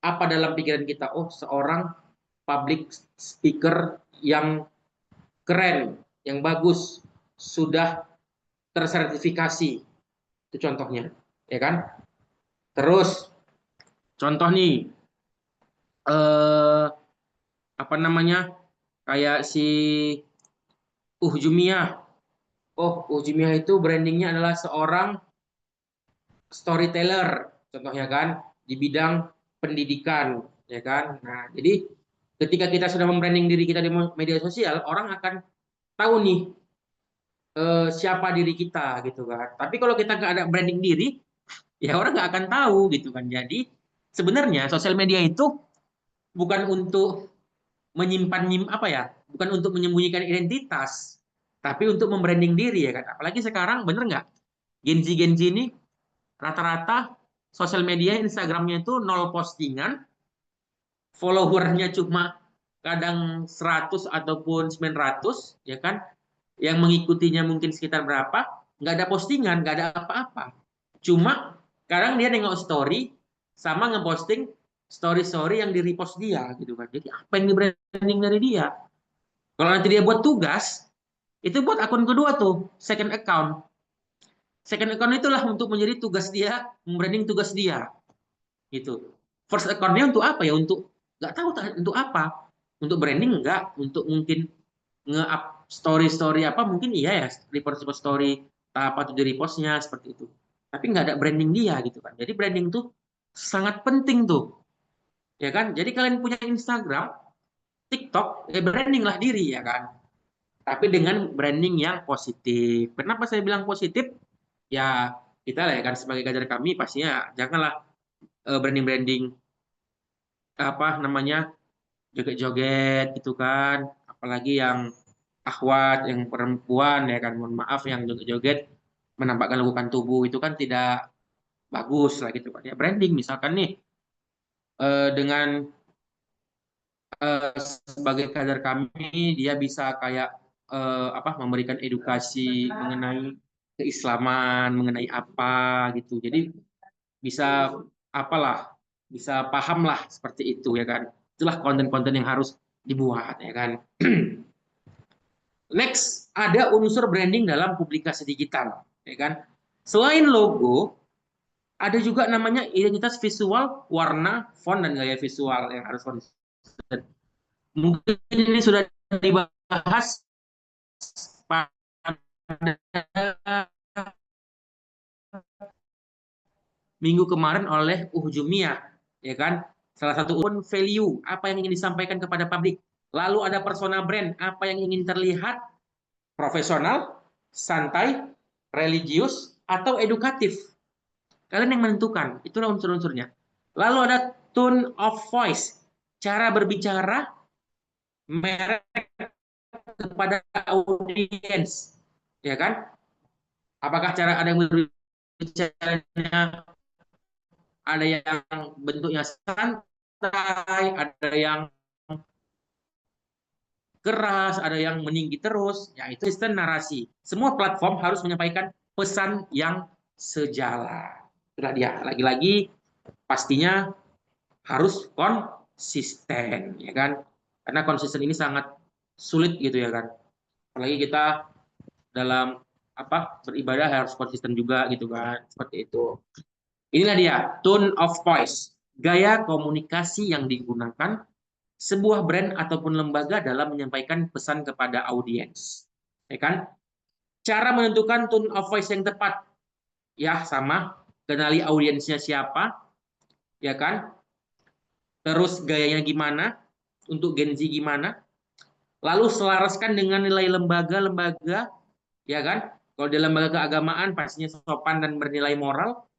apa dalam pikiran kita? Oh, seorang public speaker yang keren, yang bagus, sudah tersertifikasi, Itu contohnya, ya kan? Terus contoh nih, eh, apa namanya? Kayak si Jumiyah. Jumiyah itu brandingnya adalah seorang storyteller, contohnya kan, di bidang pendidikan, ya kan? Nah, jadi ketika kita sudah membranding diri kita di media sosial, orang akan tahu nih siapa diri kita gitu kan. Tapi kalau kita nggak ada branding diri, ya orang nggak akan tahu gitu kan. Jadi sebenarnya sosial media itu bukan untuk menyimpan apa ya, bukan untuk menyembunyikan identitas, tapi untuk membranding diri ya kan. Apalagi sekarang bener nggak, Gen Z ini rata-rata sosial media Instagramnya itu nol postingan, followernya cuma kadang 100 ataupun 900, ya kan, yang mengikutinya mungkin sekitar berapa, nggak ada postingan, nggak ada apa-apa. Cuma kadang dia nengok story sama ngeposting story-story yang di-repost dia gitu kan. Jadi apa yang di-branding dari dia? Kalau nanti dia buat tugas, itu buat akun kedua tuh, second account. Second account itulah untuk menjadi tugas dia, membranding tugas dia gitu. First account-nya untuk apa ya? Untuk nggak tahu untuk apa. Untuk branding enggak, untuk mungkin nge-up story-story apa mungkin iya ya, repost story apa tuh di repostnya seperti itu. Tapi nggak ada branding dia gitu kan. Jadi branding tuh sangat penting tuh, ya kan? Jadi kalian punya Instagram, TikTok, branding lah diri ya kan. Tapi dengan branding yang positif. Kenapa saya bilang positif? Ya kita lah ya kan sebagai kader kami pastinya janganlah branding-branding apa namanya joget-joget gitu kan, apalagi yang akhwat yang perempuan ya kan, mohon maaf, yang joget-joget menampakkan lekukan tubuh itu kan tidak bagus lah gitu kan ya. Branding misalkan nih dengan sebagai kader kami dia bisa kayak apa memberikan edukasi mengenai keislaman, mengenai apa gitu, jadi bisa apalah, bisa paham lah seperti itu ya kan. Itulah konten-konten yang harus dibuat ya kan. Next, ada unsur branding dalam publikasi digital, ya kan? Selain logo, ada juga namanya identitas visual, warna, font, dan gaya visual yang harus konsisten. Mungkin ini sudah dibahas pada minggu kemarin oleh Jumiyah, ya kan? Salah satu pun value, apa yang ingin disampaikan kepada publik. Lalu ada persona brand, apa yang ingin terlihat profesional, santai, religius, atau edukatif. Kalian yang menentukan, itulah unsur-unsurnya. Lalu ada tone of voice, cara berbicara, merek kepada audiens, ya kan? Apakah cara ada yang berbicaranya, ada yang bentuknya santai, ada yang keras, ada yang meninggi terus, ya itu sistem narasi. Semua platform harus menyampaikan pesan yang sejalan. Itulah dia. Lagi-lagi pastinya harus konsisten, ya kan? Karena konsisten ini sangat sulit gitu ya kan. Apalagi kita dalam apa beribadah harus konsisten juga gitu kan. Seperti itu. Inilah dia tone of voice, gaya komunikasi yang digunakan sebuah brand ataupun lembaga dalam menyampaikan pesan kepada audiens. Ya kan? Cara menentukan tone of voice yang tepat, ya sama, kenali audiensnya siapa, ya kan? Terus gayanya gimana, untuk Gen Z gimana, lalu selaraskan dengan nilai lembaga-lembaga, ya kan? Kalau di lembaga keagamaan pastinya sopan dan bernilai moral,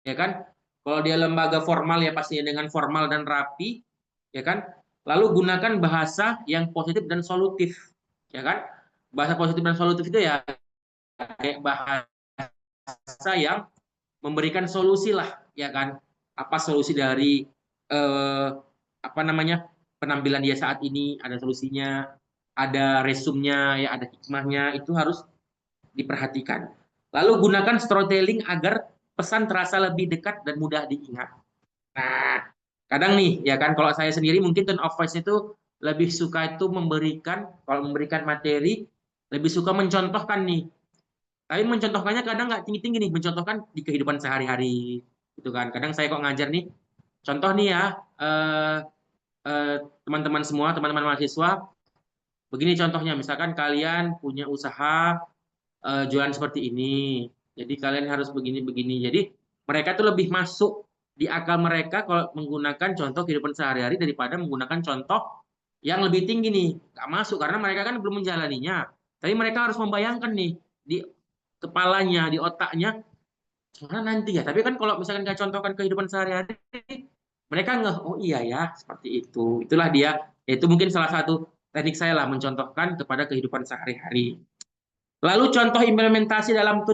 ya kan? Kalau dia lembaga formal ya pastinya dengan formal dan rapi, ya kan? Lalu gunakan bahasa yang positif dan solutif, ya kan? Bahasa positif dan solutif itu ya kayak bahasa yang memberikan solusi lah, ya kan? Apa solusi dari apa namanya penampilan dia saat ini, ada solusinya, ada resumnya, ya ada hikmahnya, itu harus diperhatikan. Lalu gunakan storytelling agar pesan terasa lebih dekat dan mudah diingat. Nah, kadang nih ya kan kalau saya sendiri mungkin tone of voice itu lebih suka itu memberikan, kalau memberikan materi lebih suka mencontohkan nih Tapi mencontohkannya kadang nggak tinggi-tinggi nih, mencontohkan di kehidupan sehari-hari, gitu kan. Kadang saya kok ngajar nih, contoh nih ya, teman-teman semua, teman-teman mahasiswa, begini contohnya, misalkan kalian punya usaha jualan seperti ini, jadi kalian harus begini-begini. Jadi mereka tuh lebih masuk di akal mereka kalau menggunakan contoh kehidupan sehari-hari daripada menggunakan contoh yang lebih tinggi nih. Nggak masuk karena mereka kan belum menjalaninya. Tapi mereka harus membayangkan nih di kepalanya, di otaknya, soalnya nanti ya. Tapi kan kalau misalkan kita contohkan kehidupan sehari-hari, mereka ngeh, oh iya ya, seperti itu. Itulah dia, itu mungkin salah satu teknik saya lah mencontohkan kepada kehidupan sehari-hari. Lalu contoh implementasi dalam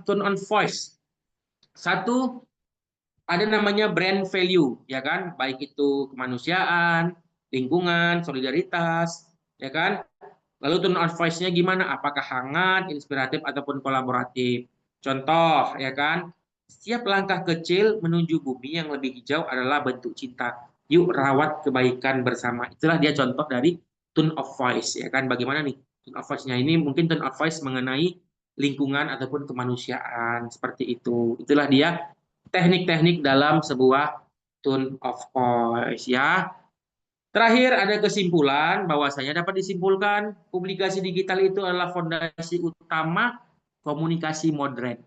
tone on voice. Satu, ada namanya brand value, ya kan? Baik itu kemanusiaan, lingkungan, solidaritas, ya kan? Lalu tone on voice-nya gimana? Apakah hangat, inspiratif, ataupun kolaboratif? Contoh, ya kan? Setiap langkah kecil menuju bumi yang lebih hijau adalah bentuk cinta. Yuk rawat kebaikan bersama. Itulah dia contoh dari tone of voice, ya kan? Bagaimana nih tone of voice-nya ini? Mungkin tone of voice mengenai lingkungan ataupun kemanusiaan seperti itu. Itulah dia teknik-teknik dalam sebuah tone of voice, ya. Terakhir ada kesimpulan bahwasanya dapat disimpulkan publikasi digital itu adalah fondasi utama komunikasi modern.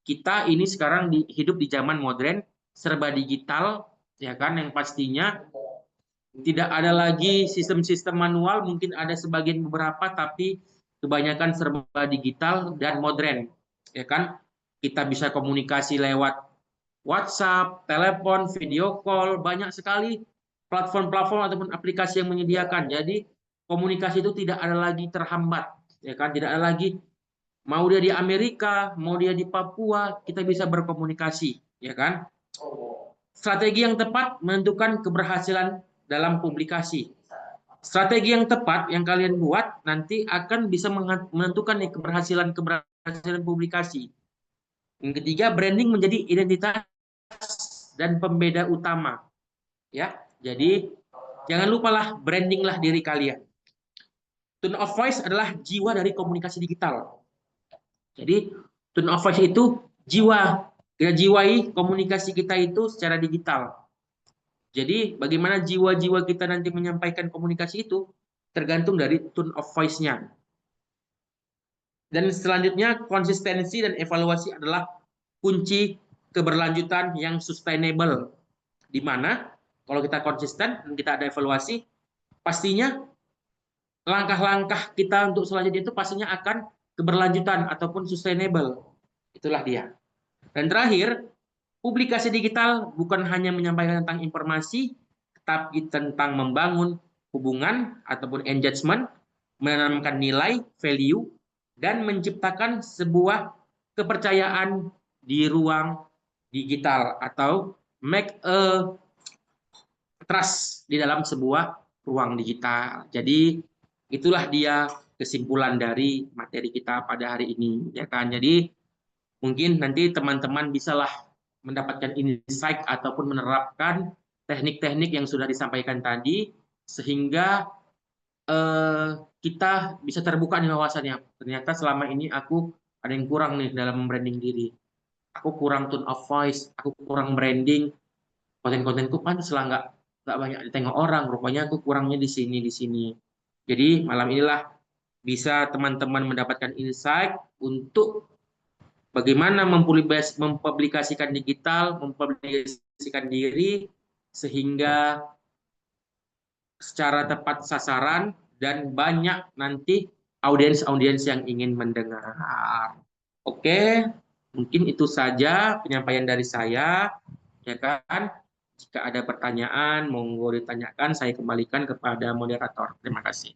Kita ini sekarang hidup di zaman modern, serba digital, ya kan, yang pastinya tidak ada lagi sistem-sistem manual, mungkin ada sebagian beberapa, tapi kebanyakan serba digital dan modern, ya kan. Kita bisa komunikasi lewat WhatsApp, telepon, video call, banyak sekali platform-platform ataupun aplikasi yang menyediakan. Jadi komunikasi itu tidak ada lagi terhambat, ya kan? Tidak ada lagi mau dia di Amerika, mau dia di Papua, kita bisa berkomunikasi, ya kan? Strategi yang tepat menentukan keberhasilan dalam publikasi. Strategi yang tepat yang kalian buat nanti akan bisa menentukan nih keberhasilan publikasi. Yang ketiga, branding menjadi identitas dan pembeda utama. Ya, jadi jangan lupalah brandinglah diri kalian. Tone of voice adalah jiwa dari komunikasi digital. Jadi tone of voice itu jiwa, kita jiwai komunikasi kita itu secara digital. Jadi bagaimana jiwa-jiwa kita nanti menyampaikan komunikasi itu tergantung dari tone of voice-nya. Dan selanjutnya konsistensi dan evaluasi adalah kunci keberlanjutan yang sustainable. Di mana kalau kita konsisten dan kita ada evaluasi, pastinya langkah-langkah kita untuk selanjutnya itu pastinya akan keberlanjutan ataupun sustainable. Itulah dia. Dan terakhir, publikasi digital bukan hanya menyampaikan tentang informasi, tetapi tentang membangun hubungan ataupun engagement, menanamkan nilai, value, dan menciptakan sebuah kepercayaan di ruang digital atau make a trust di dalam sebuah ruang digital. Jadi itulah dia kesimpulan dari materi kita pada hari ini, ya kan. Jadi mungkin nanti teman-teman bisalah mendapatkan insight ataupun menerapkan teknik-teknik yang sudah disampaikan tadi sehingga kita bisa terbuka nih wawasannya. Ternyata selama ini aku ada yang kurang nih dalam membranding diri. Aku kurang tone of voice, aku kurang branding, konten-kontenku pantaslah nggak banyak ditengok orang. Rupanya aku kurangnya di sini di sini. Jadi malam inilah bisa teman-teman mendapatkan insight untuk bagaimana mempublikasikan digital, mempublikasikan diri sehingga secara tepat sasaran dan banyak nanti audiens-audiens yang ingin mendengar. Oke, mungkin itu saja penyampaian dari saya, ya kan? Jika ada pertanyaan, monggo ditanyakan, saya kembalikan kepada moderator. Terima kasih.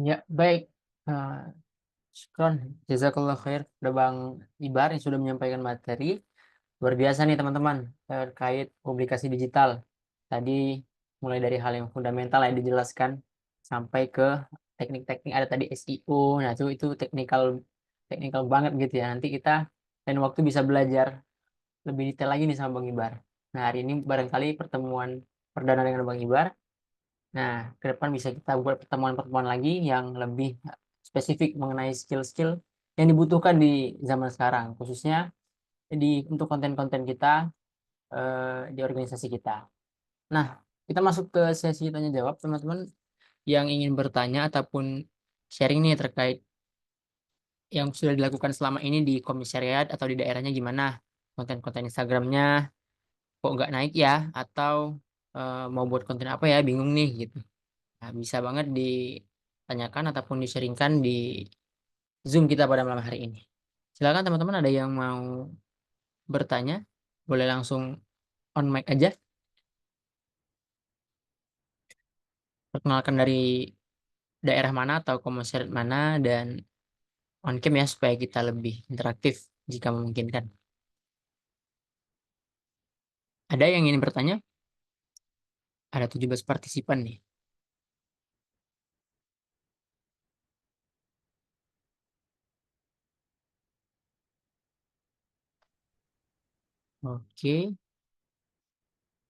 Ya, baik. Syukron, jazakallah khair kepada Bang Ibar yang sudah menyampaikan materi. Luar biasa nih teman-teman terkait publikasi digital. Tadi mulai dari hal yang fundamental yang dijelaskan sampai ke teknik-teknik, ada tadi SEO. Nah, itu teknikal banget gitu ya. Nanti kita lain waktu bisa belajar lebih detail lagi nih sama Bang Ibar. Nah, hari ini barangkali pertemuan perdana dengan Bang Ibar. Nah, ke depan bisa kita buat pertemuan-pertemuan lagi yang lebih spesifik mengenai skill-skill yang dibutuhkan di zaman sekarang, khususnya untuk konten-konten kita di organisasi kita. Nah, kita masuk ke sesi tanya jawab, teman-teman yang ingin bertanya ataupun sharing nih terkait yang sudah dilakukan selama ini di komisariat atau di daerahnya gimana, konten-konten Instagramnya kok nggak naik ya, atau mau buat konten apa ya, bingung nih gitu. Nah, bisa banget ditanyakan ataupun di-sharingkan di Zoom kita pada malam hari ini. Silakan teman-teman, ada yang mau bertanya, boleh langsung on mic aja. Perkenalkan dari daerah mana atau komisariat mana, dan on cam ya supaya kita lebih interaktif jika memungkinkan. Ada yang ingin bertanya? Ada 17 partisipan nih. Oke.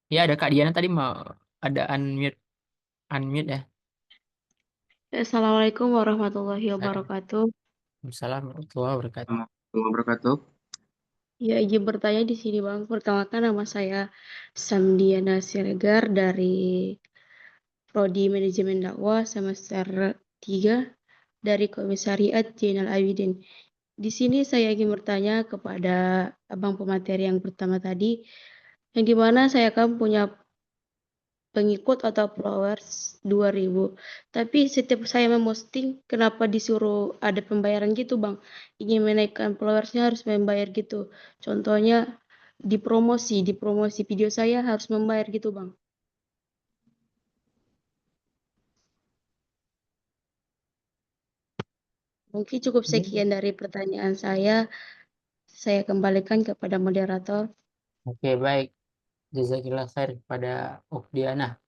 Ya, ada Kak Diana tadi mau ada unmute ya. Assalamualaikum warahmatullahi wabarakatuh. Assalamualaikum warahmatullahi wabarakatuh. Warahmatullahi wabarakatuh. Ya, izin bertanya di sini Bang. Perkenalkan, nama saya Samdiana Siregar dari Prodi Manajemen Dakwah semester 3 dari Komisariat Jenderal Abidin. Di sini saya ingin bertanya kepada Abang pemateri yang pertama tadi, yang dimana saya kan punya pengikut atau followers 2000. Tapi setiap saya memposting, kenapa disuruh ada pembayaran gitu Bang? Ingin menaikkan followersnya harus membayar gitu. Contohnya di promosi video saya harus membayar gitu Bang. Mungkin cukup sekian dari pertanyaan saya. Saya kembalikan kepada moderator. Oke, baik. Jazakillah khair kepada Diana.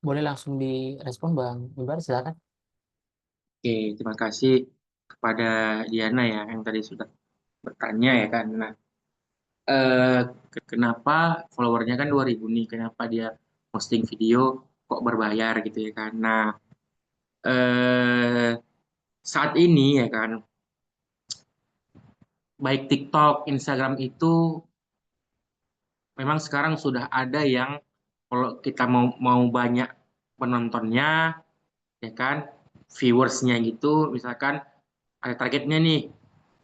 Boleh langsung direspon Bang Ibar, silakan. Oke, terima kasih kepada Diana ya yang tadi sudah bertanya ya kan. Nah, kenapa followernya kan 2000 nih? Kenapa dia posting video kok berbayar gitu ya kan? Nah, eh, saat ini ya kan, baik TikTok, Instagram itu memang sekarang sudah ada yang kalau kita mau banyak penontonnya ya kan, viewersnya gitu, misalkan ada targetnya nih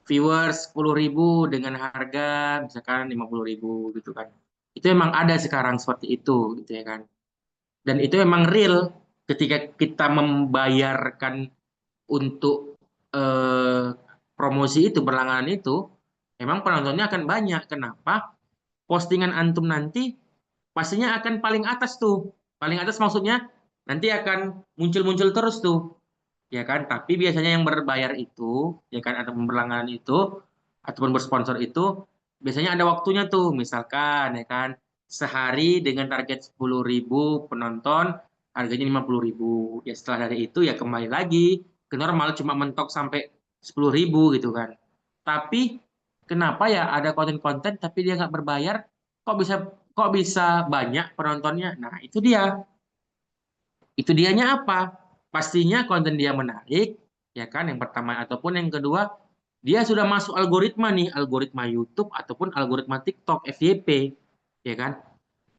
viewers 10.000 dengan harga misalkan 50.000 gitu kan. Itu memang ada sekarang seperti itu gitu ya kan. Dan itu memang real ketika kita membayarkan untuk promosi itu berlangganan itu, memang penontonnya akan banyak. Kenapa? Postingan antum nanti pastinya akan paling atas tuh. Paling atas maksudnya nanti akan muncul-muncul terus tuh. Ya kan? Tapi biasanya yang berbayar itu, ya kan, atau berlangganan itu ataupun bersponsor itu biasanya ada waktunya tuh. Misalkan ya kan, sehari dengan target 10.000 penonton, harganya 50.000. Ya setelah dari itu ya kembali lagi ke normal, cuma mentok sampai 10.000 gitu kan. Tapi kenapa ya ada konten-konten tapi dia nggak berbayar, kok bisa banyak penontonnya? Nah, itu dia. Itu dianya apa? Pastinya konten dia menarik, ya kan? Yang pertama ataupun yang kedua, dia sudah masuk algoritma nih, algoritma YouTube ataupun algoritma TikTok, FYP, ya kan?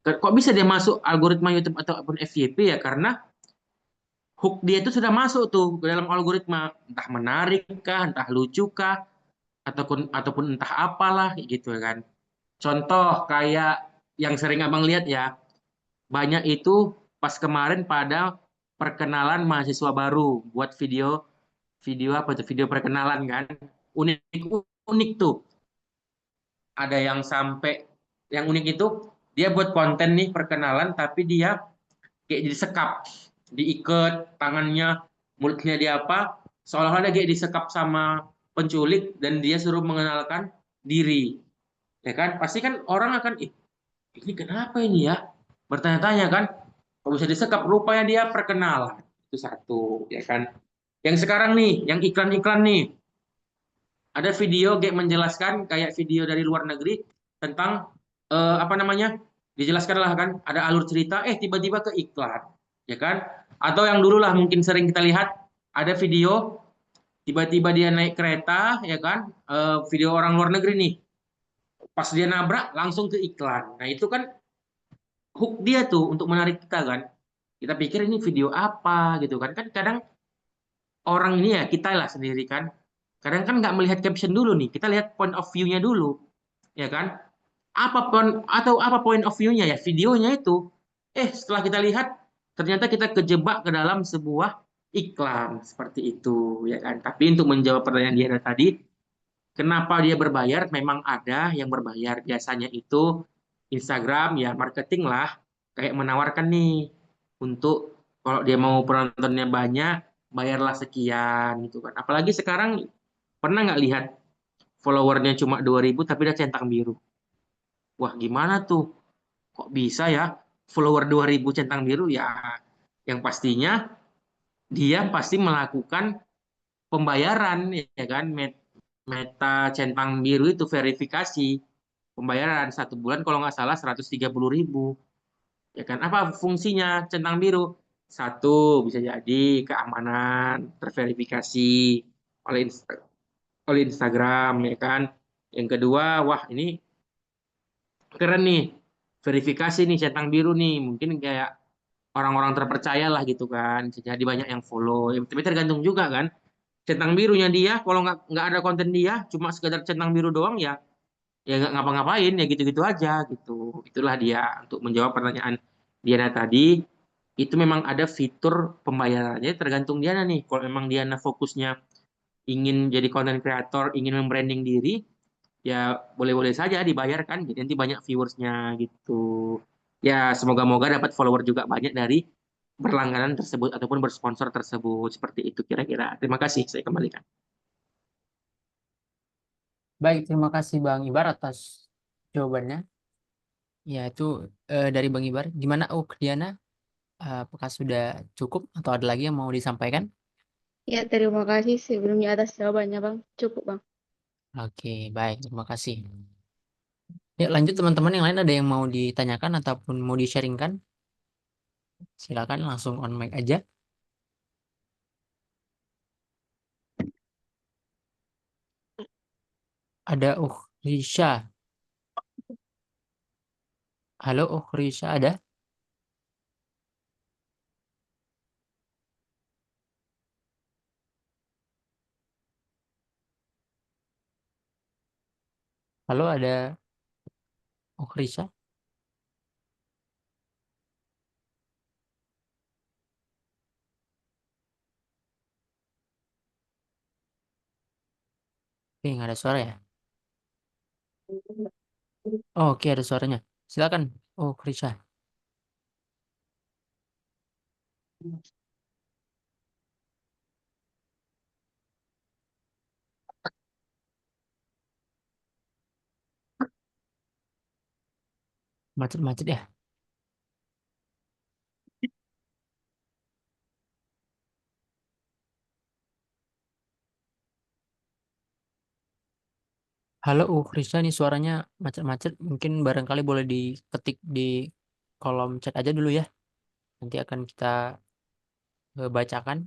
Kok bisa dia masuk algoritma YouTube ataupun FYP ya? Karena hook dia itu sudah masuk tuh ke dalam algoritma, entah menarik kah, entah lucu kah, ataupun entah apalah gitu kan. Contoh kayak yang sering abang lihat ya, banyak itu pas kemarin pada perkenalan mahasiswa baru buat video video apa tuh, video perkenalan kan, unik unik tuh, ada yang sampai yang unik itu dia buat konten nih perkenalan tapi dia kayak disekap, diikat tangannya, mulutnya dia apa, seolah-olah dia disekap sama penculik dan dia suruh mengenalkan diri, ya kan? Pasti kan orang akan, ih, ini kenapa ini ya? Bertanya-tanya kan, kalau bisa disekap, rupanya dia perkenalan. Itu satu, ya kan? Yang sekarang nih, yang iklan-iklan nih, ada video kayak menjelaskan kayak video dari luar negeri tentang apa namanya? Dijelaskan lah kan, ada alur cerita, tiba-tiba ke iklan, ya kan? Atau yang dulu lah mungkin sering kita lihat ada video tiba-tiba dia naik kereta, ya kan? Video orang luar negeri nih, pas dia nabrak langsung ke iklan. Nah itu kan hook dia tuh untuk menarik kita kan. Kita pikir ini video apa gitu kan? Kan kadang orang ini ya kita lah sendiri kan. Kadang kan nggak melihat caption dulu nih, kita lihat point of view-nya dulu, ya kan? Apa point of view-nya ya videonya itu. Setelah kita lihat ternyata kita kejebak ke dalam sebuah iklan seperti itu, ya kan? Tapi untuk menjawab pertanyaan dia tadi, kenapa dia berbayar? Memang ada yang berbayar. Biasanya itu Instagram ya marketing lah, kayak menawarkan nih untuk kalau dia mau penontonnya banyak, bayarlah sekian gitu kan. Apalagi sekarang pernah nggak lihat followernya cuma 2.000 tapi dia centang biru. Wah, gimana tuh? Kok bisa ya follower 2.000 centang biru ya? Yang pastinya dia pasti melakukan pembayaran ya kan. Meta centang biru itu verifikasi pembayaran 1 bulan kalau nggak salah 130.000, ya kan? Apa fungsinya centang biru? Satu, bisa jadi keamanan terverifikasi oleh Instagram, ya kan? Yang kedua, wah ini keren nih, verifikasi nih centang biru nih, mungkin kayak orang-orang terpercaya lah gitu kan, jadi banyak yang follow. Tapi tergantung juga kan, centang birunya dia, kalau nggak ada konten dia, cuma sekedar centang biru doang ya nggak ngapa-ngapain, ya gitu-gitu aja gitu. Itulah dia untuk menjawab pertanyaan Diana tadi. Itu memang ada fitur pembayarannya, tergantung Diana nih. Kalau memang Diana fokusnya ingin jadi content creator, ingin membranding diri, ya boleh-boleh saja dibayarkan. Jadi nanti banyak viewersnya gitu. Ya semoga-moga dapat follower juga banyak dari berlangganan tersebut ataupun bersponsor tersebut. Seperti itu kira-kira. Terima kasih, saya kembalikan. Baik, terima kasih Bang Ibar atas jawabannya. Ya, itu dari Bang Ibar. Gimana, Diana? Apakah sudah cukup atau ada lagi yang mau disampaikan? Ya, terima kasih sebelumnya atas jawabannya, Bang. Cukup, Bang. Oke, baik. Terima kasih. Ya, lanjut teman-teman yang lain ada yang mau ditanyakan ataupun mau di-sharingkan? Silakan langsung on mic aja. Ada Risha. Halo, Risha ada? Halo, ada Risha? Oke, nggak ada suara ya? Oh, oke, ada suaranya. Silakan, Risha. Macet-macet ya? Halo, Krisya, ini suaranya macet-macet. Mungkin barangkali boleh diketik di kolom chat aja dulu ya. Nanti akan kita bacakan.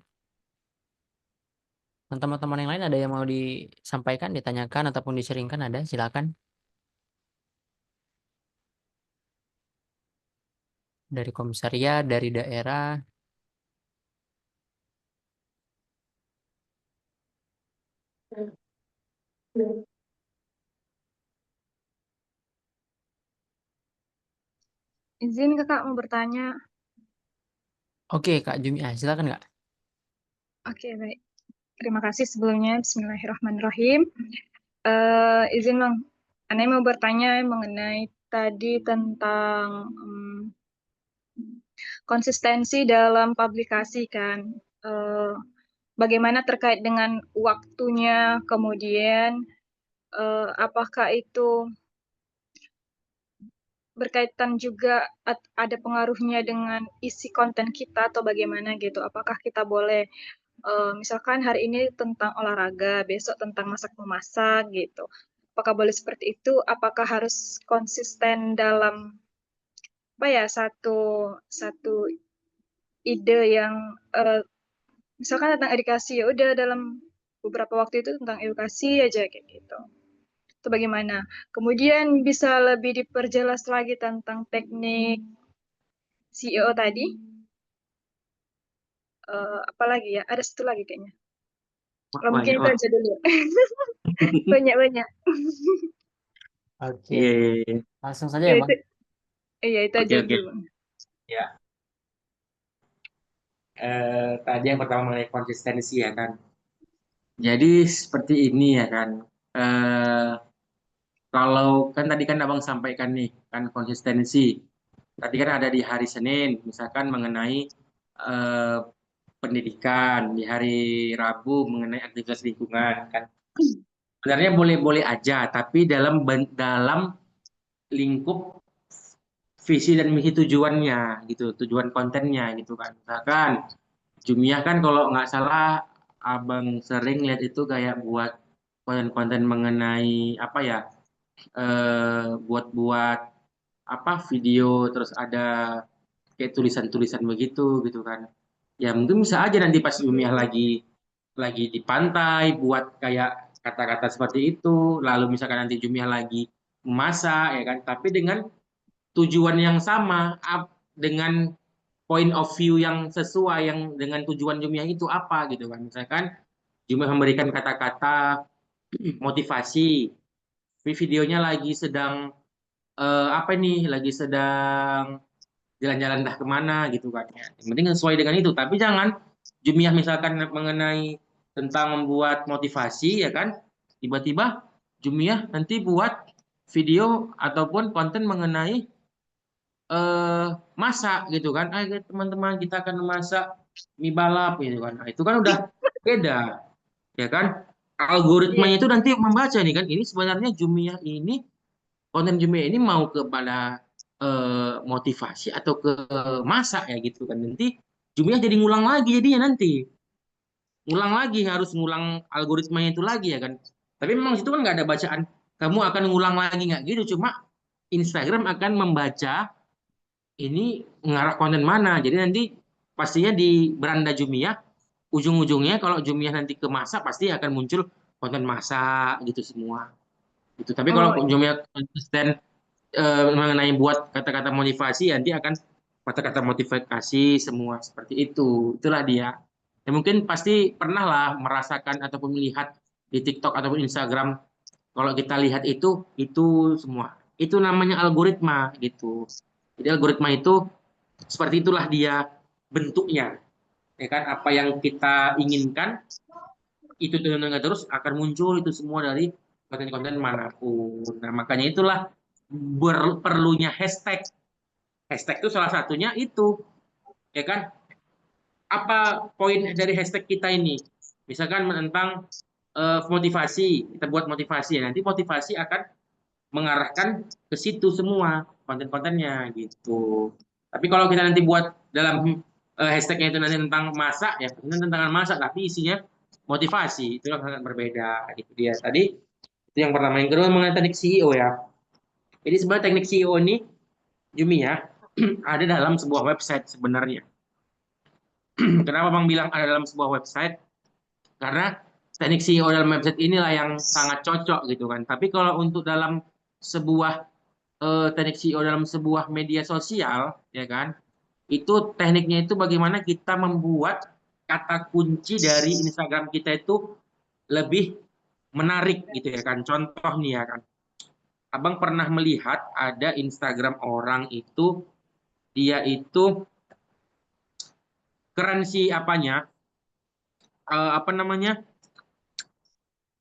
Dan teman-teman yang lain ada yang mau disampaikan, ditanyakan, ataupun diseringkan ada, silakan. Dari komisariat, dari daerah. Izin kakak mau bertanya. Oke, Kak Jumi, silakan Kak. Oke, baik. Terima kasih sebelumnya. Bismillahirrahmanirrahim. Izin Bang, Anda mau bertanya mengenai tadi tentang konsistensi dalam publikasi kan. Bagaimana terkait dengan waktunya, kemudian apakah itu berkaitan juga ada pengaruhnya dengan isi konten kita atau bagaimana gitu. Apakah kita boleh misalkan hari ini tentang olahraga, besok tentang masak-memasak gitu. Apakah boleh seperti itu? Apakah harus konsisten dalam apa ya satu satu ide yang misalkan tentang edukasi, ya udah dalam beberapa waktu itu tentang edukasi aja kayak gitu. Itu bagaimana? Kemudian bisa lebih diperjelas lagi tentang teknik CEO tadi. Apa lagi ya? Ada satu lagi kayaknya. Kalau mungkin Banyak itu lah. aja dulu. Banyak-banyak. Oke, Iya, iya, iya. langsung saja Ya, ya, itu, Bang. iya, itu Oke, aja oke. dulu, Bang. Ya, tadi yang pertama mengenai konsistensi ya kan. Jadi seperti ini ya kan. Eh, Kalau kan tadi kan Abang sampaikan nih kan konsistensi. Tadi kan ada di hari Senin, misalkan mengenai eh, pendidikan, di hari Rabu mengenai aktivitas lingkungan kan. Sebenarnya boleh-boleh aja, tapi dalam lingkup visi dan misi tujuannya gitu, tujuan kontennya gitu kan. Misalkan Jumia kan kalau nggak salah Abang sering lihat itu kayak buat konten-konten mengenai apa ya, buat-buat apa video terus ada kayak tulisan-tulisan begitu gitu kan. Ya mungkin bisa aja nanti pas Jumia lagi di pantai buat kayak kata-kata seperti itu, lalu misalkan nanti Jumia lagi memasak ya kan, tapi dengan tujuan yang sama, dengan point of view yang sesuai yang dengan tujuan Jumia itu apa gitu kan. Misalkan Jumia memberikan kata-kata motivasi, videonya lagi sedang apa nih, lagi sedang jalan-jalan entah kemana gitu kan ya. Yang penting sesuai dengan itu, tapi jangan Jumia misalkan mengenai tentang membuat motivasi ya kan, tiba-tiba Jumia nanti buat video ataupun konten mengenai masak gitu kan. Ayo teman-teman kita akan memasak mie balap gitu kan. Nah, itu kan udah beda ya kan. Iya. Algoritmanya itu nanti membaca nih kan. Ini sebenarnya Jumia ini, konten Jumia ini mau kepada motivasi atau ke masak ya gitu kan. Nanti Jumia jadi ngulang lagi jadinya nanti. Ngulang lagi, harus ngulang algoritmanya itu lagi ya kan. Tapi memang situ kan nggak ada bacaan. Kamu akan ngulang lagi nggak gitu. Cuma Instagram akan membaca ini ngarah konten mana. Jadi nanti pastinya di beranda Jumia, ujung-ujungnya kalau Jumia nanti ke masak pasti akan muncul konten masak gitu semua. Gitu. Tapi Oh, kalau Jumia konsisten mengenai buat kata-kata motivasi, nanti akan kata-kata motivasi semua seperti itu. Itulah dia. Ya mungkin pasti pernah lah merasakan ataupun melihat di TikTok ataupun Instagram. Kalau kita lihat itu semua. Itu namanya algoritma gitu. Jadi algoritma itu seperti itulah dia bentuknya, ya kan? Apa yang kita inginkan itu terus akan muncul itu semua dari konten-konten manapun. Nah, makanya itulah perlunya hashtag. Hashtag itu salah satunya itu, ya kan? Apa poin dari hashtag kita ini? Misalkan tentang motivasi, kita buat motivasi, nanti motivasi akan mengarahkan ke situ semua konten-kontennya gitu. Tapi kalau kita nanti buat dalam hashtagnya itu nanti tentang masak ya, tentang masak tapi isinya motivasi, itu sangat berbeda gitu dia. Tadi itu yang pertama, yang kedua mengenai teknik CEO ya. Jadi sebenarnya teknik CEO ini Jumia ada dalam sebuah website sebenarnya. Kenapa Bang bilang ada dalam sebuah website? Karena teknik CEO dalam website inilah yang sangat cocok gitu kan. Tapi kalau untuk dalam sebuah teknik CEO dalam sebuah media sosial, ya kan? Itu tekniknya itu bagaimana kita membuat kata kunci dari Instagram kita itu lebih menarik gitu ya kan. Contoh nih ya kan. Abang pernah melihat ada Instagram orang itu dia itu keren sih apanya, apa namanya?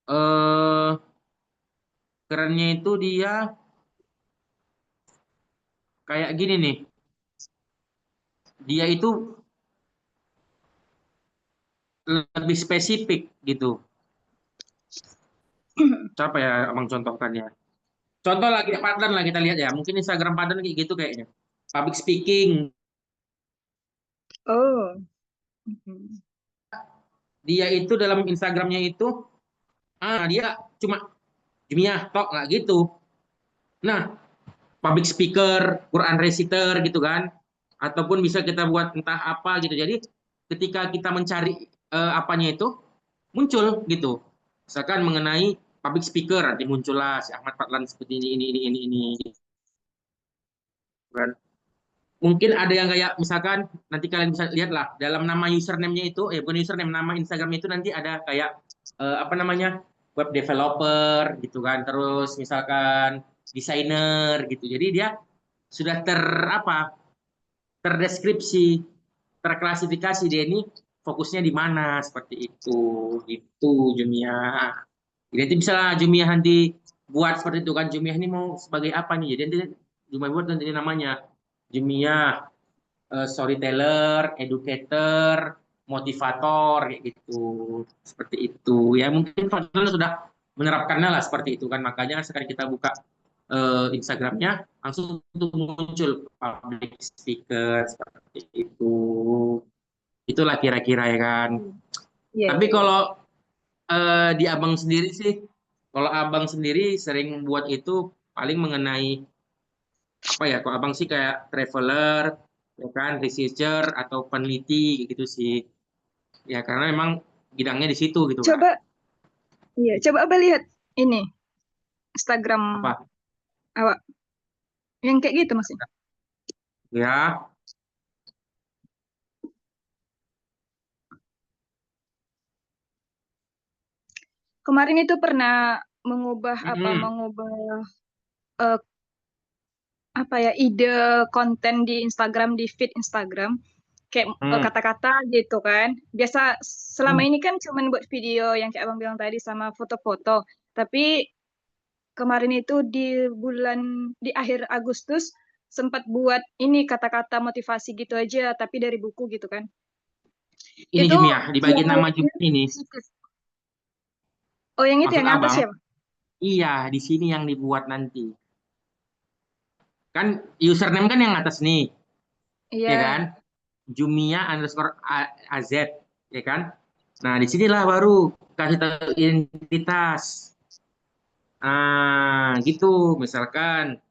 eh Kerennya itu dia kayak gini nih. Dia itu lebih spesifik gitu. Siapa ya abang contohkan ya? Contoh lagi pattern lah kita lihat ya. Mungkin Instagram pattern kayak gitu kayaknya. Public speaking. oh. Mhm. Dia itu dalam Instagramnya itu, dia cuma Jumia tok nggak gitu. Nah, public speaker, Quran reciter gitu kan. ataupun bisa kita buat entah apa gitu. Jadi ketika kita mencari apanya itu muncul gitu. Misalkan mengenai public speaker, nanti muncullah si Ahmad Fadlan seperti ini kan. Mungkin ada yang kayak misalkan nanti kalian bisa lihat lah dalam nama username-nya itu, bukan username, nama Instagram itu nanti ada kayak apa namanya, web developer gitu kan, terus misalkan desainer gitu. Jadi dia sudah terdeskripsi, terklasifikasi dia ini fokusnya di mana seperti itu Jumia. Jadi nanti bisa Jumia nanti buat seperti itu kan, Jumia ini mau sebagai apa nih? Jadi nanti Jumia buat nanti namanya Jumia storyteller, educator, motivator kayak gitu. Seperti itu. Ya mungkin Fadlan sudah menerapkannya lah seperti itu kan. Makanya sekali kita buka Instagramnya langsung tuh muncul public speaker seperti itu. Itulah kira-kira ya kan. Iya, Tapi iya, iya. kalau di abang sendiri sih, kalau abang sendiri sering buat itu paling mengenai apa ya? Kalau abang sih kayak traveler, ya kan, researcher atau peneliti gitu sih. Ya karena memang bidangnya di situ gitu kan. Coba, iya, coba Abah lihat ini Instagram Apa? awak yang kayak gitu maksudnya. Ya. Kemarin itu pernah mengubah Mm-mm. eh, apa ya ide konten di Instagram, di feed Instagram kayak Hmm. kata-kata gitu kan. Biasa selama Hmm. ini kan cuman buat video yang kayak Abang bilang tadi sama foto-foto. Tapi kemarin itu di akhir Agustus sempat buat ini kata-kata motivasi gitu aja tapi dari buku gitu kan. Ini Itu Jumia, di bagian nama viewers-nya Jumia ini. sedikit. Oh, yang itu Maksud yang atas abang, ya, Bang? iya di sini yang dibuat nanti. Kan username kan yang atas nih, ya Iya. kan? Jumia_AZ, ya kan? Nah, disinilah baru kasih tahu identitas. Gitu. Misalkan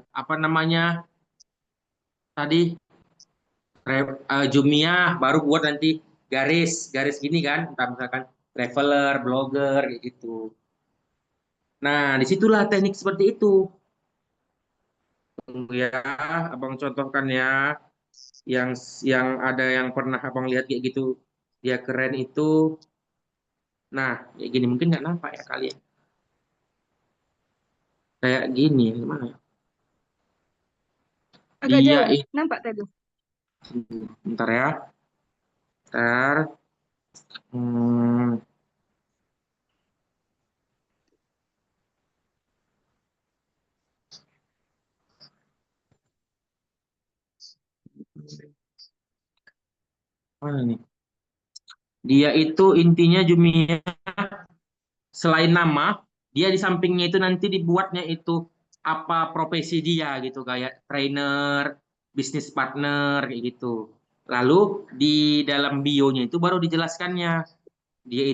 apa namanya tadi Jumia baru buat nanti garis gini kan, entah misalkan traveler, blogger kayak gitu. Nah, disitulah teknik seperti itu. Tunggu ya, abang contohkan ya, yang yang ada yang pernah abang lihat kayak gitu, dia keren itu. Nah, kayak gini mungkin nggak nampak ya kali ya. Kayak gini, gimana ya? Agak Dia jauh. itu, Nampak tadi? bentar ya, bentar. Hmm, mana nih? Dia itu intinya Jumia selain nama, dia di sampingnya itu nanti dibuatnya itu apa profesi dia gitu, kayak trainer, bisnis partner kayak gitu. Lalu di dalam bio-nya itu baru dijelaskannya dia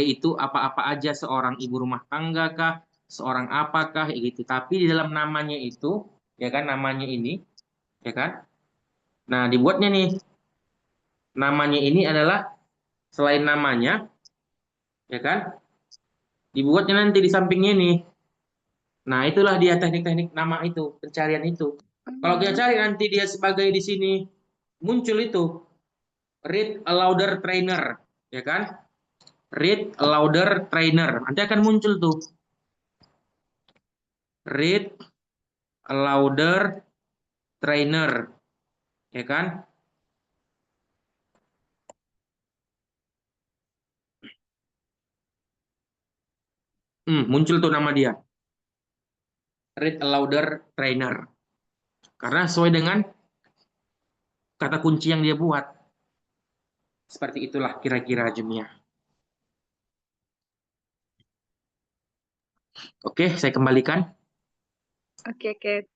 itu apa-apa aja, seorang ibu rumah tangga kah, seorang apakah kayak gitu. Tapi di dalam namanya itu, ya kan, namanya ini, ya kan. Nah, dibuatnya nih, namanya ini adalah selain namanya, ya kan, dibuatnya nanti di sampingnya nih. Nah, itulah dia teknik-teknik nama itu, pencarian itu. Kalau kita cari nanti dia sebagai di sini muncul itu read a louder trainer, ya kan? Read a louder trainer. Nanti akan muncul tuh. Read a louder trainer, ya kan? Muncul tuh nama dia. Read a louder trainer. Karena sesuai dengan kata kunci yang dia buat. Seperti itulah kira-kira Jumia. Oke, saya kembalikan. Oke, oke.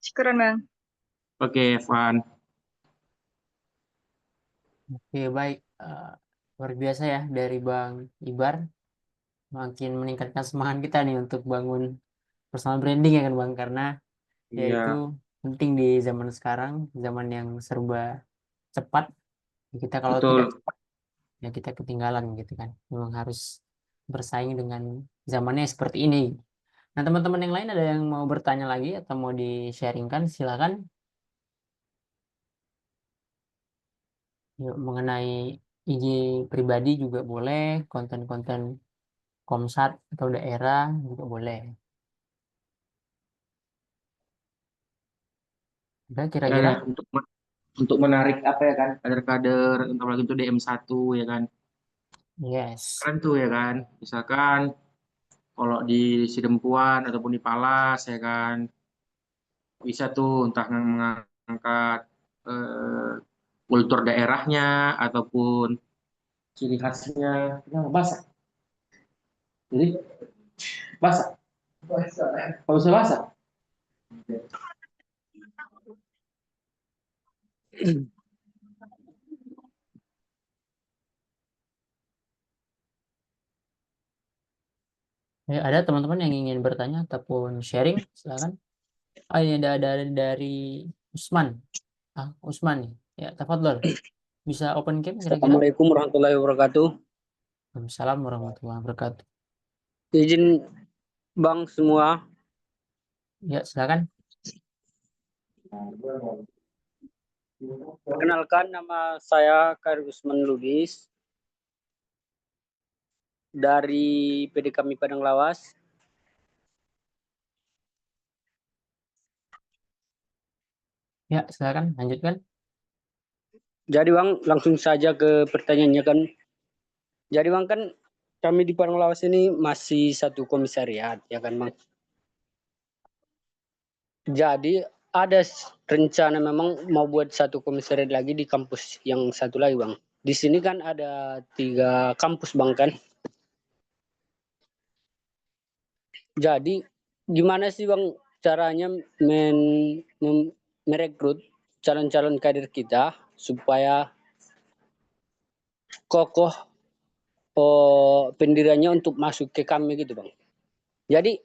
Syukuran, Bang. Oke, Evan. Oke, baik. Luar biasa ya dari Bang Ibar. Makin meningkatkan semangat kita nih untuk bangun personal branding ya kan Bang. Karena yaitu Iya. penting di zaman sekarang, zaman yang serba cepat. Kita kalau Betul. tidak cepat, ya kita ketinggalan gitu kan. Memang harus bersaing dengan zamannya seperti ini. Nah, teman-teman yang lain ada yang mau bertanya lagi atau mau di-sharingkan, silakan. Yuk, mengenai IG pribadi juga boleh, konten-konten Komsat atau daerah juga boleh. Udah Ya, kira-kira? ya, untuk menarik apa ya kan, kader-kader, apalagi itu DM1 ya kan. Yes. Keren tuh ya kan. Misalkan kalau di Sidempuan ataupun di Palas ya kan, bisa tuh entah mengangkat eh, kultur daerahnya ataupun ciri khasnya. Nah, basah. Jadi basah. Kalau bisa basah. Ya, ada teman-teman yang ingin bertanya ataupun sharing, silakan. Oh, ini ada dari Usman. Usman nih. Ya, tafadhol. Bisa open cam kira-kira? Assalamualaikum warahmatullahi wabarakatuh. Waalaikumsalam warahmatullahi wabarakatuh. Izin Bang semua, Ya, silakan. perkenalkan nama saya Kair Usman Lubis dari PD kami Padang Lawas. Ya, silakan lanjutkan. Jadi Bang, langsung saja ke pertanyaannya kan. Jadi Bang kan kami di Padang Lawas ini masih satu komisariat ya kan Bang. Jadi ada rencana memang mau buat satu komisariat lagi di kampus yang satu lagi Bang. Di sini kan ada 3 kampus Bang kan. Jadi gimana sih Bang caranya merekrut calon-calon kader kita supaya kokoh pendiriannya untuk masuk ke kami gitu Bang. Jadi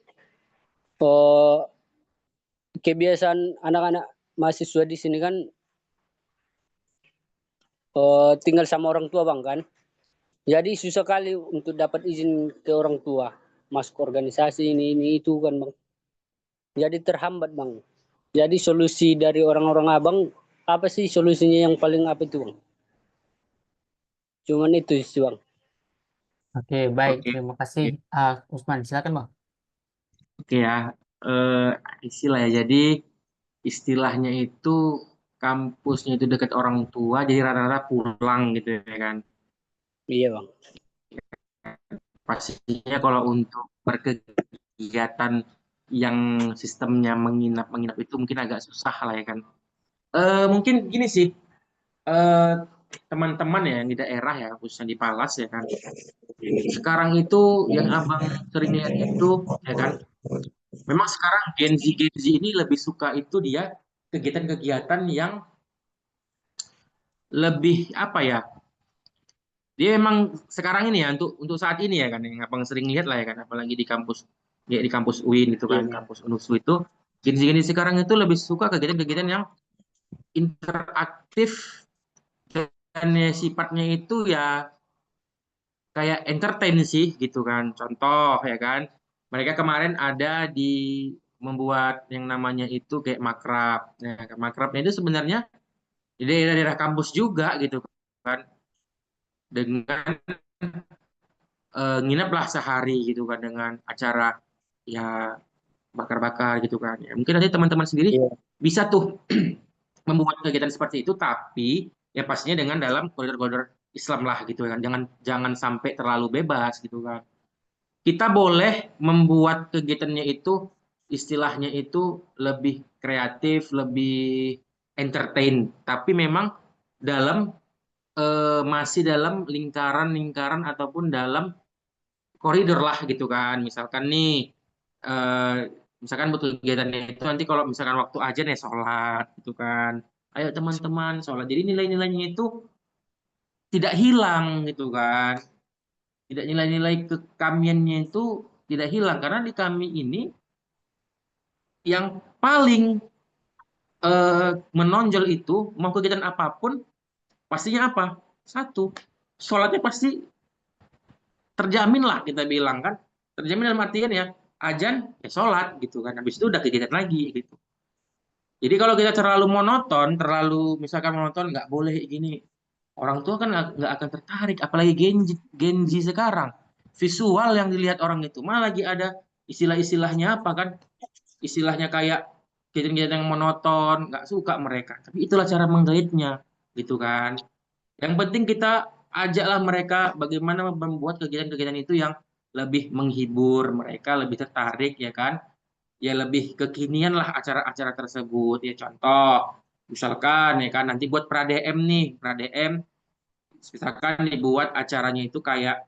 kebiasaan anak-anak mahasiswa di sini kan tinggal sama orang tua Bang kan. Jadi susah kali untuk dapat izin ke orang tua masuk organisasi ini itu kan Bang. Jadi terhambat Bang. Jadi solusi dari orang-orang Abang apa sih solusinya yang paling apa itu Bang? Cuman itu sih Bang. Oke, baik. Oke. Terima kasih. Usman, silakan, Bang. Oke ya, istilah ya. Jadi istilahnya itu kampusnya itu dekat orang tua, jadi rata-rata pulang gitu ya kan. Iya Bang. Pastinya kalau untuk berkegiatan yang sistemnya menginap itu mungkin agak susah lah ya kan. Mungkin gini sih, eh, teman-teman ya yang di daerah ya, khususnya di Palas ya kan. Sekarang itu yang abang sering lihat itu ya kan, memang sekarang Gen Z ini lebih suka itu dia kegiatan-kegiatan yang lebih apa ya? Dia memang sekarang ini ya untuk saat ini ya kan yang abang sering lihat lah ya kan, apalagi di kampus UIN itu kan, Iya. kampus UNUSU itu Gen Z sekarang itu lebih suka kegiatan-kegiatan yang interaktif dan sifatnya itu ya kayak entertain sih gitu kan. Contoh ya kan, mereka kemarin ada di membuat yang namanya itu kayak makrab. Nah, makrabnya itu sebenarnya di daerah-daerah kampus juga gitu kan, dengan ngineplah sehari gitu kan dengan acara ya bakar-bakar gitu kan. Ya, mungkin nanti teman-teman sendiri Iya. bisa tuh membuat kegiatan seperti itu, tapi ya pastinya dengan dalam koridor-koridor Islam lah gitu kan. Jangan jangan sampai terlalu bebas gitu kan. Kita boleh membuat kegiatannya itu istilahnya itu lebih kreatif, lebih entertain, tapi memang dalam masih dalam lingkaran-lingkaran ataupun dalam koridor lah gitu kan. Misalkan nih eh, misalkan butuh kegiatannya itu nanti kalau misalkan waktu ajan ya sholat gitu kan. Ayo teman-teman sholat. Jadi nilai-nilainya itu tidak hilang gitu kan. Tidak nilai-nilai kekamiannya itu tidak hilang karena di kami ini yang paling menonjol itu mau kegiatan apapun pastinya apa? Satu, sholatnya pasti terjamin lah kita bilang kan. Terjamin dalam artian ya azan ya sholat gitu kan. Habis itu udah kegiatan lagi gitu. Jadi kalau kita terlalu monoton, terlalu misalkan monoton nggak boleh gini, orang tua kan nggak akan tertarik. Apalagi Gen Z sekarang, visual yang dilihat orang itu, malah lagi ada istilah-istilahnya apa kan? Istilahnya kayak kegiatan-kegiatan yang monoton, nggak suka mereka. Tapi itulah cara menggaitnya, gitu kan. Yang penting kita ajaklah mereka bagaimana membuat kegiatan-kegiatan itu yang lebih menghibur mereka, lebih tertarik ya kan. Ya lebih kekinian lah acara-acara tersebut. Ya contoh, misalkan ya kan nanti buat pra-DM nih, pra-DM misalkan dibuat acaranya itu kayak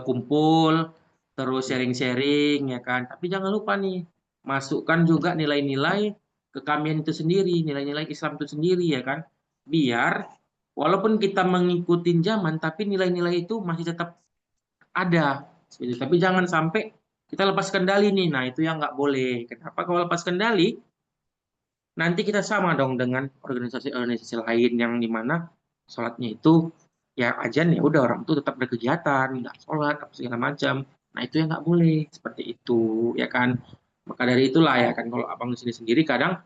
kumpul terus sharing-sharing ya kan. Tapi jangan lupa nih masukkan juga nilai-nilai kekamian itu sendiri, nilai-nilai Islam itu sendiri ya kan. Biar walaupun kita mengikuti zaman tapi nilai-nilai itu masih tetap ada. Tapi jangan sampai kita lepas kendali nih. Nah, itu yang nggak boleh. Kenapa? Kalau lepas kendali, nanti kita sama dong dengan organisasi-organisasi lain yang dimana sholatnya itu ya ajan ya udah orang tuh tetap berkegiatan nggak sholat apa segala macam. Nah itu yang nggak boleh seperti itu ya kan. Maka dari itulah ya kan kalau abang di sini sendiri kadang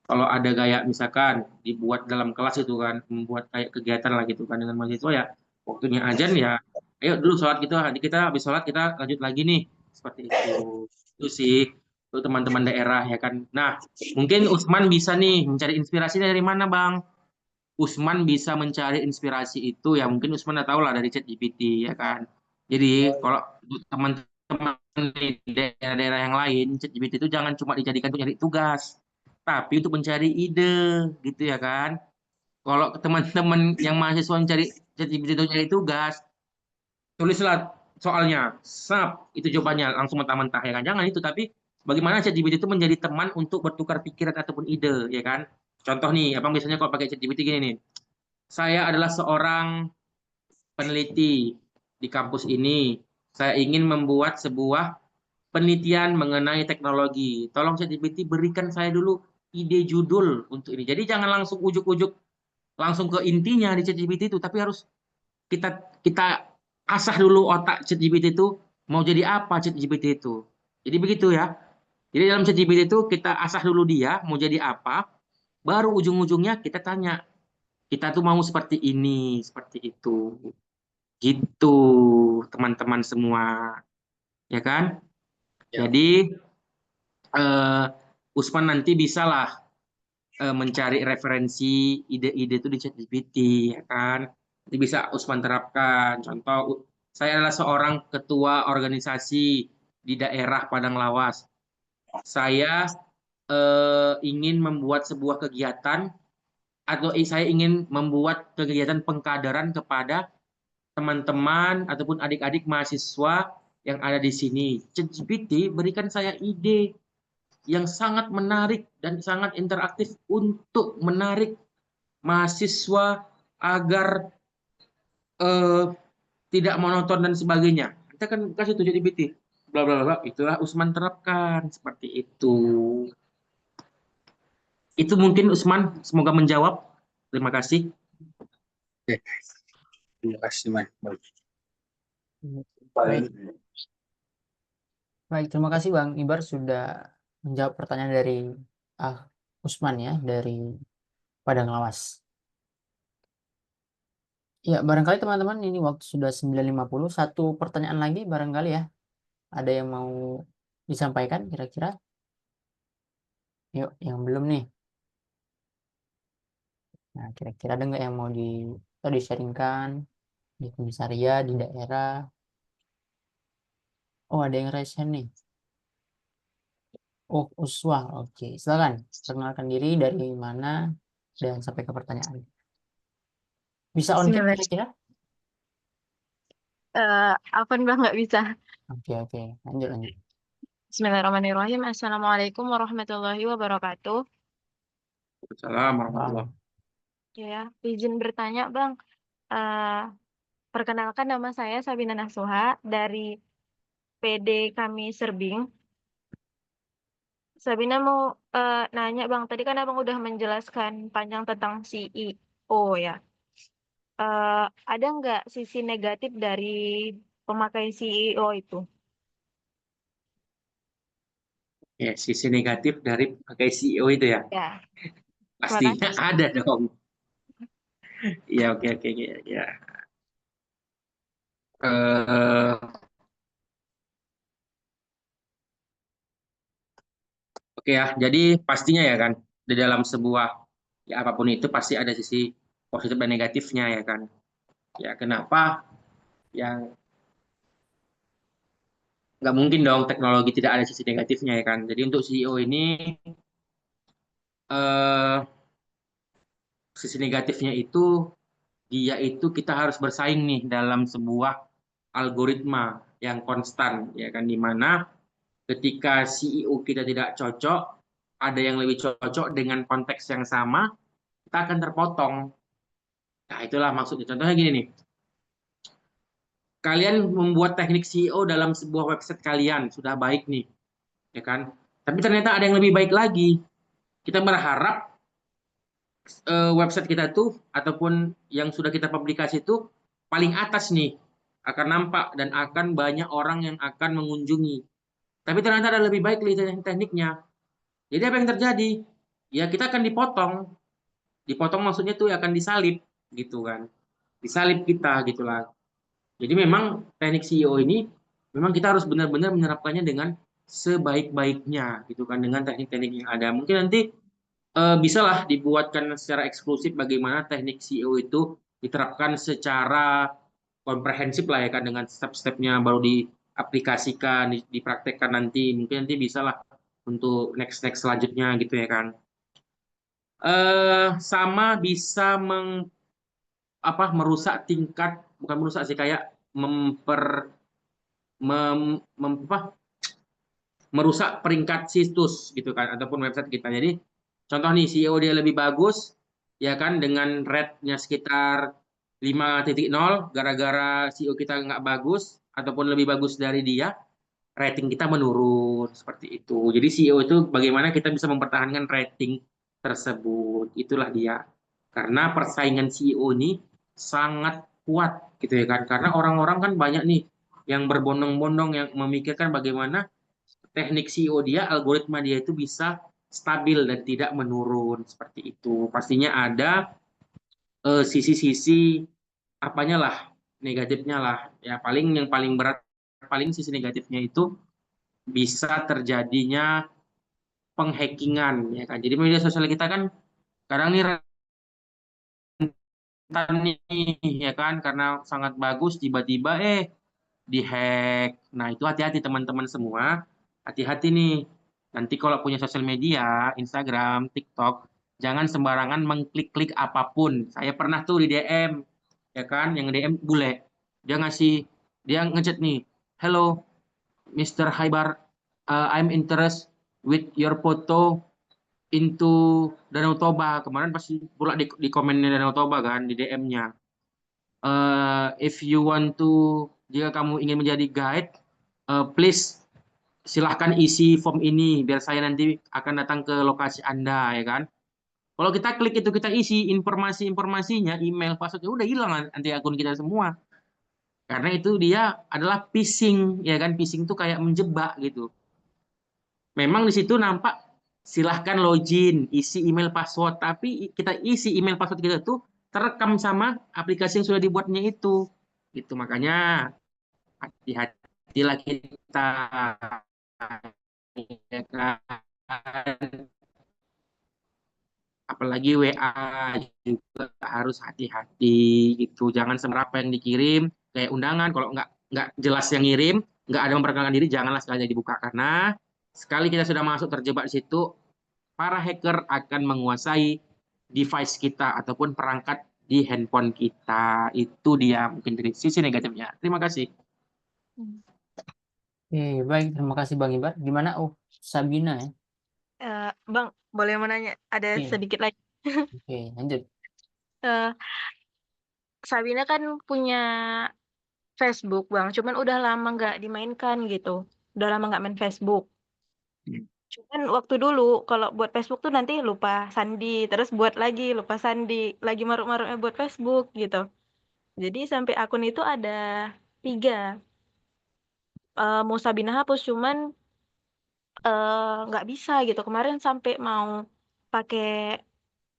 kalau ada gaya misalkan dibuat dalam kelas itu kan membuat kayak kegiatan lah gitu kan dengan mahasiswa ya waktunya ajan ya ayo dulu sholat gitu nanti kita habis sholat kita lanjut lagi nih seperti itu sih itu teman-teman daerah ya kan. Nah mungkin Usman bisa nih mencari inspirasi dari mana Bang? Usman bisa mencari inspirasi itu ya mungkin Usman udah tahu lah dari ChatGPT ya kan. Jadi kalau untuk teman-teman di daerah-daerah yang lain ChatGPT itu jangan cuma dijadikan untuk nyari tugas, tapi untuk mencari ide gitu ya kan. Kalau teman-teman yang mahasiswa mencari ChatGPT untuk nyari tugas, tulislah soalnya, itu jawabannya langsung mentah-mentah ya kan. Jangan itu, tapi bagaimana ChatGPT itu menjadi teman untuk bertukar pikiran ataupun ide ya kan. Contoh nih, abang biasanya kalau pakai ChatGPT gini nih, saya adalah seorang peneliti di kampus ini. Saya ingin membuat sebuah penelitian mengenai teknologi. Tolong ChatGPT berikan saya dulu ide judul untuk ini. Jadi jangan langsung ujuk-ujuk langsung ke intinya di ChatGPT itu, tapi harus kita kita asah dulu otak ChatGPT itu mau jadi apa ChatGPT itu. Jadi begitu ya. Jadi dalam ChatGPT itu kita asah dulu dia mau jadi apa, baru ujung-ujungnya kita tanya, kita tuh mau seperti ini, seperti itu. Gitu, teman-teman semua. Ya kan? Ya. Jadi eh, Usman nanti bisalah mencari referensi ide-ide itu di ChatGPT, ya kan? Nanti bisa Usman terapkan. Contoh, saya adalah seorang ketua organisasi di daerah Padang Lawas. Saya ingin membuat sebuah kegiatan atau saya ingin membuat kegiatan pengkaderan kepada teman-teman ataupun adik-adik mahasiswa yang ada di sini. ChatGPT berikan saya ide yang sangat menarik dan sangat interaktif untuk menarik mahasiswa agar eh, tidak monoton dan sebagainya. Kita kan kasih tuh ChatGPT, bla bla bla. Itulah Usman terapkan seperti itu. Itu mungkin Usman, semoga menjawab. Terima kasih. Oke. Terima kasih, Man. Baik. Baik, baik, terima kasih Bang Ibar sudah menjawab pertanyaan dari Usman ya dari Padang Lawas. Ya, barangkali teman-teman ini waktu sudah 9.50. Satu pertanyaan lagi barangkali ya. Ada yang mau disampaikan kira-kira? Yuk, yang belum nih. Nah, kira-kira ada nggak yang mau atau di-sharingkan di komisariat, di daerah? Oh, ada yang raise hand nih. Oh, Uswah. Oke, silakan. Perkenalkan diri dari mana dan sampai ke pertanyaan. Bisa on cam kira-kira? Alhamdulillah nggak bisa. Oke. Lanjut. Bismillahirrahmanirrahim. Assalamualaikum warahmatullahi wabarakatuh. Assalamualaikum warahmatullahi wabarakatuh. Ya, izin bertanya, Bang. Eh, Perkenalkan nama saya Sabina Nasuha dari PD kami Serbing. Sabina mau nanya Bang, tadi kan Abang udah menjelaskan panjang tentang CEO ya. Ada nggak sisi negatif dari pemakai CEO itu? Ya, sisi negatif dari pakai CEO itu ya. Ya, terima Pastinya kasih. ada dong. Ya, oke, oke, ya, ya. Eh, oke ya, jadi pastinya ya kan, di dalam sebuah, ya apapun itu pasti ada sisi positif dan negatifnya ya kan. Ya, kenapa? Yang nggak mungkin dong teknologi tidak ada sisi negatifnya ya kan. Jadi untuk CEO ini, eh, sisi negatifnya itu, dia itu kita harus bersaing nih dalam sebuah algoritma yang konstan ya kan, di mana ketika CEO kita tidak cocok, ada yang lebih cocok dengan konteks yang sama, kita akan terpotong. Nah, itulah maksudnya. Contohnya gini nih, kalian membuat teknik CEO dalam sebuah website kalian, sudah baik nih, ya kan? Tapi ternyata ada yang lebih baik lagi. Kita berharap website kita tuh, ataupun yang sudah kita publikasi itu, paling atas nih, akan nampak dan akan banyak orang yang akan mengunjungi. Tapi ternyata ada lebih baik tekniknya. Jadi apa yang terjadi? Ya kita akan dipotong. Dipotong maksudnya tuh akan disalib gitu kan. Disalib kita gitulah. Jadi memang teknik CEO ini memang kita harus benar-benar menerapkannya dengan sebaik-baiknya gitu kan, dengan teknik-teknik yang ada. Mungkin nanti bisalah dibuatkan secara eksklusif bagaimana teknik CEO itu diterapkan secara komprehensif lah ya kan, dengan step-stepnya baru diaplikasikan, dipraktekkan nanti. Mungkin nanti bisalah untuk next selanjutnya gitu ya kan. Sama bisa merusak tingkat, bukan merusak sih, kayak memper merusak peringkat situs gitu kan, ataupun website kita. Jadi contoh nih, CEO dia lebih bagus ya kan, dengan rate-nya sekitar 5.0, gara-gara CEO kita nggak bagus ataupun lebih bagus dari dia, rating kita menurun seperti itu. Jadi CEO itu bagaimana kita bisa mempertahankan rating tersebut, itulah dia. Karena persaingan CEO ini sangat kuat gitu ya kan, karena orang-orang kan banyak nih yang berbondong-bondong yang memikirkan bagaimana teknik CEO dia, algoritma dia itu bisa stabil dan tidak menurun seperti itu. Pastinya ada sisi-sisi apanya lah, negatifnya lah. Ya yang paling berat, paling sisi negatifnya itu bisa terjadinya penghackingan ya kan. Jadi media sosial kita kan kadang nih rentan nih ya kan, karena sangat bagus tiba-tiba dihack. Nah, itu hati-hati teman-teman semua. Hati-hati nih. Nanti kalau punya sosial media, Instagram, TikTok, jangan sembarangan mengklik-klik apapun. Saya pernah tuh di DM, ya kan, yang DM bule. Dia ngechat nih, "Hello, Mr. Haibar, I'm interested with your photo into Danau Toba." Kemarin pasti pula di komennya Danau Toba kan, di DM-nya. If you want to, jika kamu ingin menjadi guide, please silahkan isi form ini biar saya nanti akan datang ke lokasi Anda ya kan. Kalau kita klik itu, kita isi informasinya, email, passwordnya, udah hilang nanti akun kita semua. Karena itu dia adalah phishing ya kan. Phishing itu kayak menjebak gitu. Memang di situ nampak silahkan login, isi email password, tapi kita isi email password kita tuh terekam sama aplikasi yang sudah dibuatnya itu. Gitu, makanya hati-hatilah kita ya kan. Apalagi WA juga harus hati-hati gitu. Jangan sembarang apa yang dikirim kayak undangan, kalau nggak jelas yang ngirim, nggak ada memperkenalkan diri, janganlah sekali dibuka, karena sekali kita sudah masuk terjebak di situ, para hacker akan menguasai device kita ataupun perangkat di handphone kita. Itu dia mungkin dari sisi negatifnya. Terima kasih. Hmm. Oke, baik, terima kasih Bang Ibar. Gimana? Sabina ya? Bang, boleh menanya? Ada Oke, sedikit lagi. oke, lanjut. Eh, Sabina kan punya Facebook, Bang. Cuman udah lama nggak dimainkan gitu. Udah lama nggak main Facebook. Cuman waktu dulu kalau buat Facebook tuh nanti lupa sandi, terus buat lagi lupa sandi, lagi maruk-maruknya buat Facebook gitu. Jadi sampai akun itu ada 3. Mau Sabina hapus cuman nggak bisa gitu. Kemarin sampai mau pakai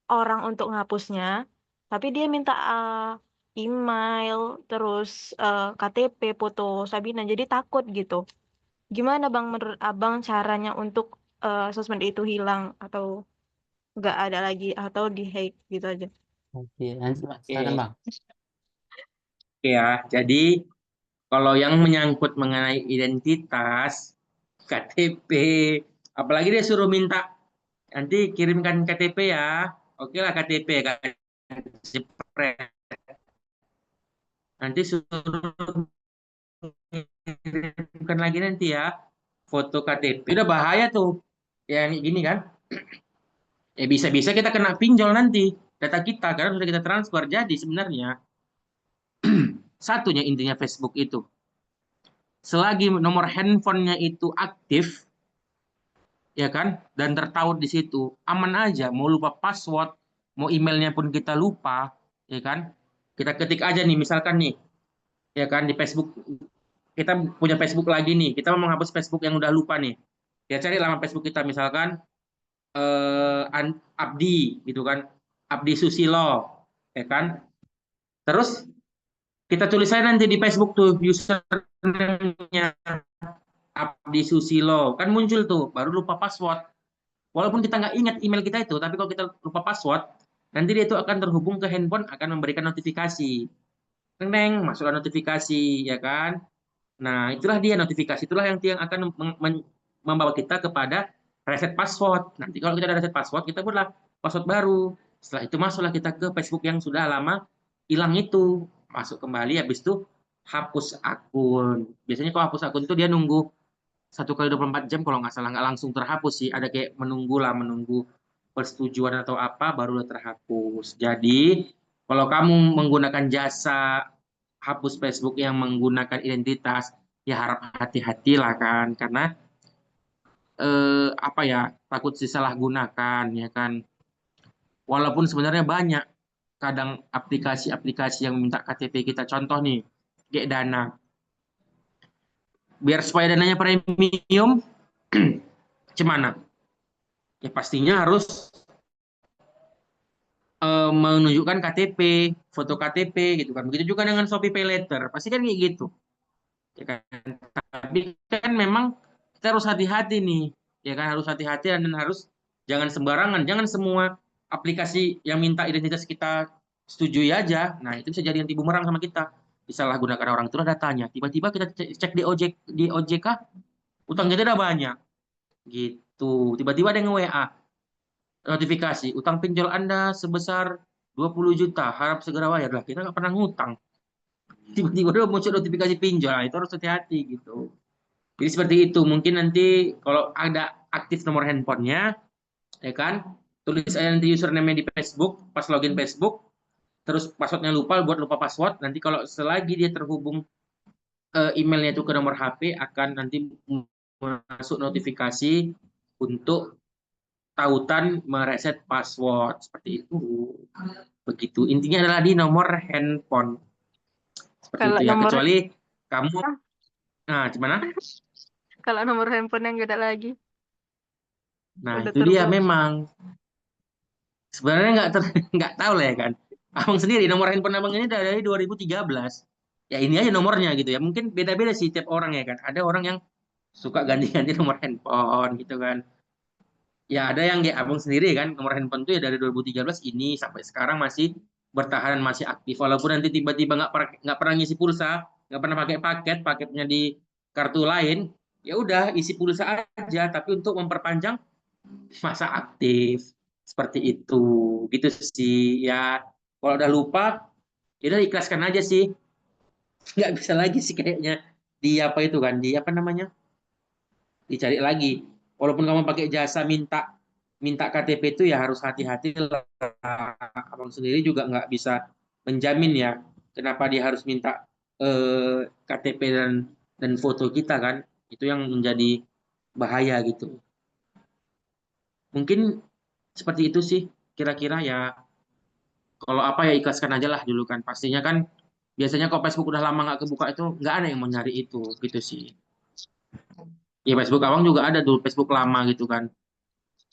orang untuk ngapusnya, tapi dia minta email, terus KTP, foto Sabina. Jadi takut gitu. Gimana Bang menurut Abang caranya untuk sosmed itu hilang atau nggak ada lagi atau di hack gitu aja? Oke, lanjut Bang. Silakan Oke. Bang. Oke ya, jadi kalau yang menyangkut mengenai identitas, KTP, apalagi dia suruh minta nanti kirimkan KTP ya. Oke lah KTP kan. Nanti suruh kirimkan lagi nanti ya foto KTP. Udah bahaya tuh. Yang gini kan. Ya bisa-bisa kita kena pinjol nanti data kita karena sudah kita transfer. Jadi sebenarnya satunya intinya Facebook itu. Selagi nomor handphonenya itu aktif, ya kan, dan tertaut di situ, aman aja. Mau lupa password, mau emailnya pun kita lupa, ya kan. Kita ketik aja nih, misalkan nih, ya kan di Facebook kita punya Facebook lagi nih. Kita mau menghapus Facebook yang udah lupa nih. Ya cari laman Facebook kita misalkan Abdi gitu kan, Abdi Susilo, ya kan. Terus kita tulis aja nanti di Facebook tuh username-nya Abdi Susilo, kan muncul tuh, baru lupa password. Walaupun kita nggak ingat email kita itu, tapi kalau kita lupa password, nanti dia itu akan terhubung ke handphone, akan memberikan notifikasi. Neng, masukkan notifikasi, ya kan? Nah, itulah dia notifikasi, itulah yang akan membawa kita kepada reset password. Nanti kalau kita ada reset password, kita buatlah password baru. Setelah itu masuklah kita ke Facebook yang sudah lama hilang itu. Masuk kembali, habis itu hapus akun. Biasanya kalau hapus akun itu dia nunggu 1 kali 24 jam kalau nggak salah, nggak langsung terhapus sih. Ada kayak menunggu persetujuan atau apa baru terhapus. Jadi kalau kamu menggunakan jasa hapus Facebook yang menggunakan identitas, ya harap hati-hatilah kan, karena apa ya, takut disalahgunakan ya kan. Walaupun sebenarnya banyak kadang aplikasi-aplikasi yang minta KTP kita, contoh nih, kayak Dana. Biar supaya dananya premium, gimana? Ya pastinya harus menunjukkan KTP, foto KTP gitu kan. Begitu juga dengan Shopee Pay Later, pasti kan kayak gitu. Ya kan? Tapi kan memang kita harus hati-hati nih, ya kan, harus hati-hati dan harus jangan sembarangan, jangan semua aplikasi yang minta identitas kita setujui aja. Nah, itu bisa jadi anti bumerang sama kita. Disalahgunakan orang, itulah datanya. Tiba-tiba kita cek di OJK, utang kita udah banyak. Gitu. Tiba-tiba ada yang nge-WA notifikasi, utang pinjol Anda sebesar 20 juta, harap segera bayar. Lah, kita nggak pernah ngutang. Tiba-tiba udah muncul notifikasi pinjol. Nah, itu harus hati-hati gitu. Jadi seperti itu. Mungkin nanti kalau ada aktif nomor handphonenya, ya kan, tulis aja nanti username di Facebook, pas login Facebook, terus passwordnya lupa, buat lupa password. Nanti kalau selagi dia terhubung emailnya itu ke nomor HP, akan nanti masuk notifikasi untuk tautan mereset password. Seperti itu. Begitu. Intinya adalah di nomor handphone. Seperti Kalau itu ya. nomor Kecuali kamu, nah gimana? kalau nomor handphone yang nggak ada lagi, Nah udah itu dia terblokir. memang. Sebenarnya nggak tahu lah ya kan. Abang sendiri nomor handphone abang ini dari 2013. Ya ini aja nomornya gitu ya. Mungkin beda-beda sih tiap orang ya kan. Ada orang yang suka ganti-ganti nomor handphone gitu kan. Ya ada yang kayak abang sendiri kan, nomor handphone itu ya dari 2013 ini sampai sekarang masih bertahan, masih aktif. Walaupun nanti tiba-tiba nggak pernah ngisi pulsa, nggak pernah pakai paketnya di kartu lain, ya udah isi pulsa aja. Tapi untuk memperpanjang masa aktif seperti itu, gitu sih ya. Kalau udah lupa, ya udah ikhlaskan aja sih. Nggak bisa lagi sih kayaknya di apa itu kan, di apa namanya, dicari lagi. Walaupun kamu pakai jasa minta minta KTP itu ya harus hati-hati lah. Abang sendiri juga nggak bisa menjamin ya kenapa dia harus minta KTP dan foto kita kan, itu yang menjadi bahaya gitu. Mungkin seperti itu sih kira-kira ya. Kalau apa ya ikhlaskan aja lah dulu kan. Pastinya kan biasanya kalau Facebook udah lama nggak kebuka itu nggak ada yang mau nyari itu gitu sih. Ya Facebook Awang juga ada dulu Facebook lama gitu kan.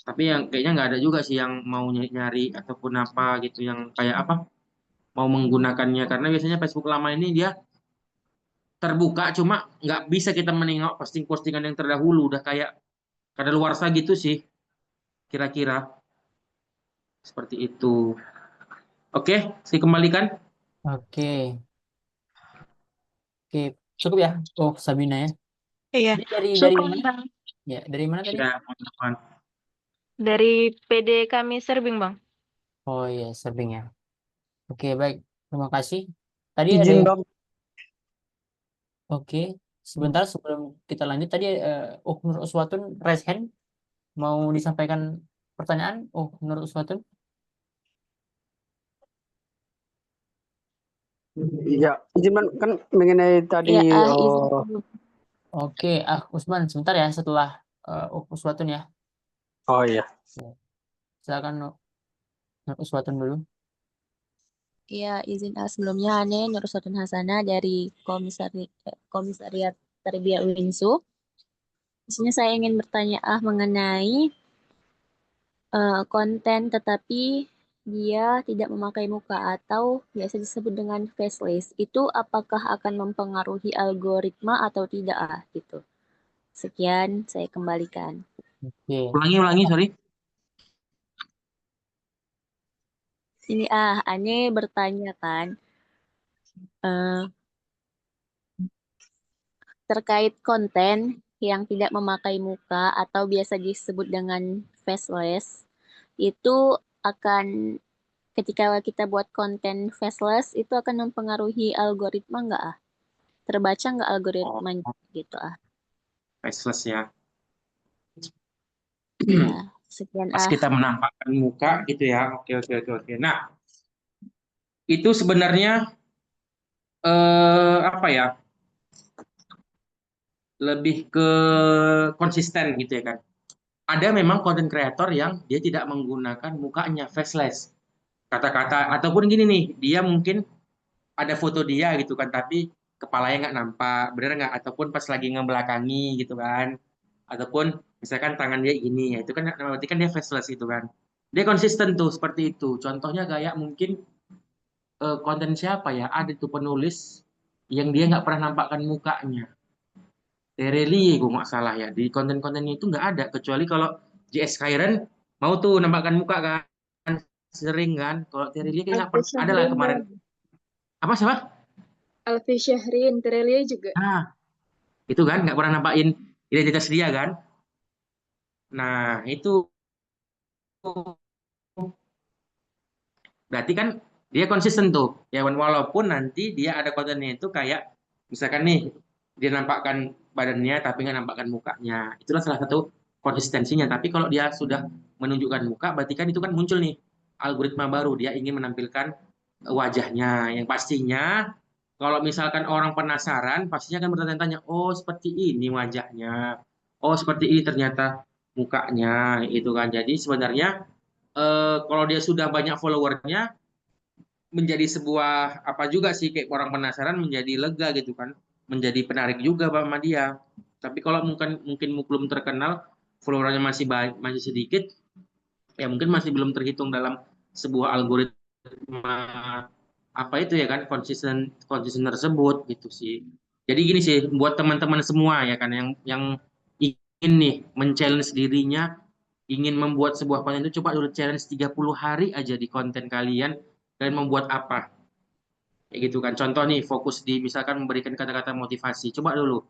Tapi yang kayaknya nggak ada juga sih yang mau nyari ataupun apa gitu yang kayak apa mau menggunakannya karena biasanya Facebook lama ini dia terbuka cuma nggak bisa kita menengok posting-postingan yang terdahulu udah kayak kadaluarsa gitu sih kira-kira seperti itu. Oke, saya kembalikan. Oke, oke, cukup ya. Oh, Sabina ya. Iya, Jadi dari syukur mana? Bang. Ya, dari mana tadi? Ya, teman-teman. Dari PD kami Serbing, Bang. Oh iya, Serbing ya. Oke, baik. Terima kasih. Tadi ada Izin yang bang, oke. Sebentar sebelum kita lanjut tadi Nur Uswatun raise hand mau disampaikan pertanyaan. Nur Uswatun. ya izin bang kan mengenai tadi Ya, izin oh, dulu. Oke, Usman sebentar ya setelah Uswatun ya. oh iya. Silakan Nur Uswatun dulu. Ya, izin sebelumnya Ane Nur Sotun Hasana dari Komisariat Tarbiyah Winsu. Di sini saya ingin bertanya mengenai konten tetapi dia tidak memakai muka atau biasa disebut dengan faceless. Itu apakah akan mempengaruhi algoritma atau tidak gitu. Sekian, saya kembalikan. Oke. Ulangi, sorry. Ini Ane bertanya kan terkait konten yang tidak memakai muka atau biasa disebut dengan faceless, itu akan ketika kita buat konten faceless itu akan mempengaruhi algoritma nggak Terbaca nggak algoritmanya gitu Faceless ya. Ya, sekian Pas kita menampakkan muka gitu ya. Oke. Nah, itu sebenarnya apa ya? Lebih ke konsisten gitu ya kan. Ada memang konten kreator yang dia tidak menggunakan mukanya faceless. Kata-kata ataupun gini nih, dia mungkin ada foto dia gitu kan, tapi kepalanya nggak nampak, bener nggak? Ataupun pas lagi ngebelakangi gitu kan, ataupun misalkan tangan dia gini, ya itu kan berarti kan dia faceless gitu kan. Dia konsisten tuh seperti itu. Contohnya kayak mungkin konten siapa ya? Ada tuh penulis yang dia nggak pernah nampakkan mukanya. Terelie gue nggak salah ya. Di konten-kontennya itu nggak ada kecuali kalau JS Kairen mau tuh nampakkan muka kan sering kan. Kalau Terelie kayak nggak Alfi pernah ada lah Syahrin, kemarin. Bang. Apa siapa? Alfi Syahrin, Terelia juga. Nah, itu kan nggak pernah nampakin identitas dia kan. Nah, itu berarti kan dia konsisten tuh. Ya walaupun nanti dia ada kontennya itu kayak misalkan nih dia nampakkan badannya tapi nggak nampakkan mukanya. Itulah salah satu konsistensinya. Tapi kalau dia sudah menunjukkan muka, berarti kan itu kan muncul nih algoritma baru. Dia ingin menampilkan wajahnya. Yang pastinya kalau misalkan orang penasaran, pastinya akan bertanya-tanya, oh seperti ini wajahnya, oh seperti ini ternyata mukanya, itu kan. Jadi sebenarnya kalau dia sudah banyak followernya, menjadi sebuah apa juga sih kayak orang penasaran menjadi lega gitu kan, menjadi penarik juga sama dia. Tapi kalau mungkin belum terkenal, followernya masih sedikit, ya mungkin masih belum terhitung dalam sebuah algoritma apa itu ya kan konsisten konsisten tersebut gitu sih. Jadi gini sih buat teman-teman semua ya kan yang ingin nih men-challenge dirinya, ingin membuat sebuah konten itu coba dulu challenge 30 hari aja di konten kalian dan membuat apa. Kayak gitu kan. Contoh nih fokus di misalkan memberikan kata-kata motivasi. Coba dulu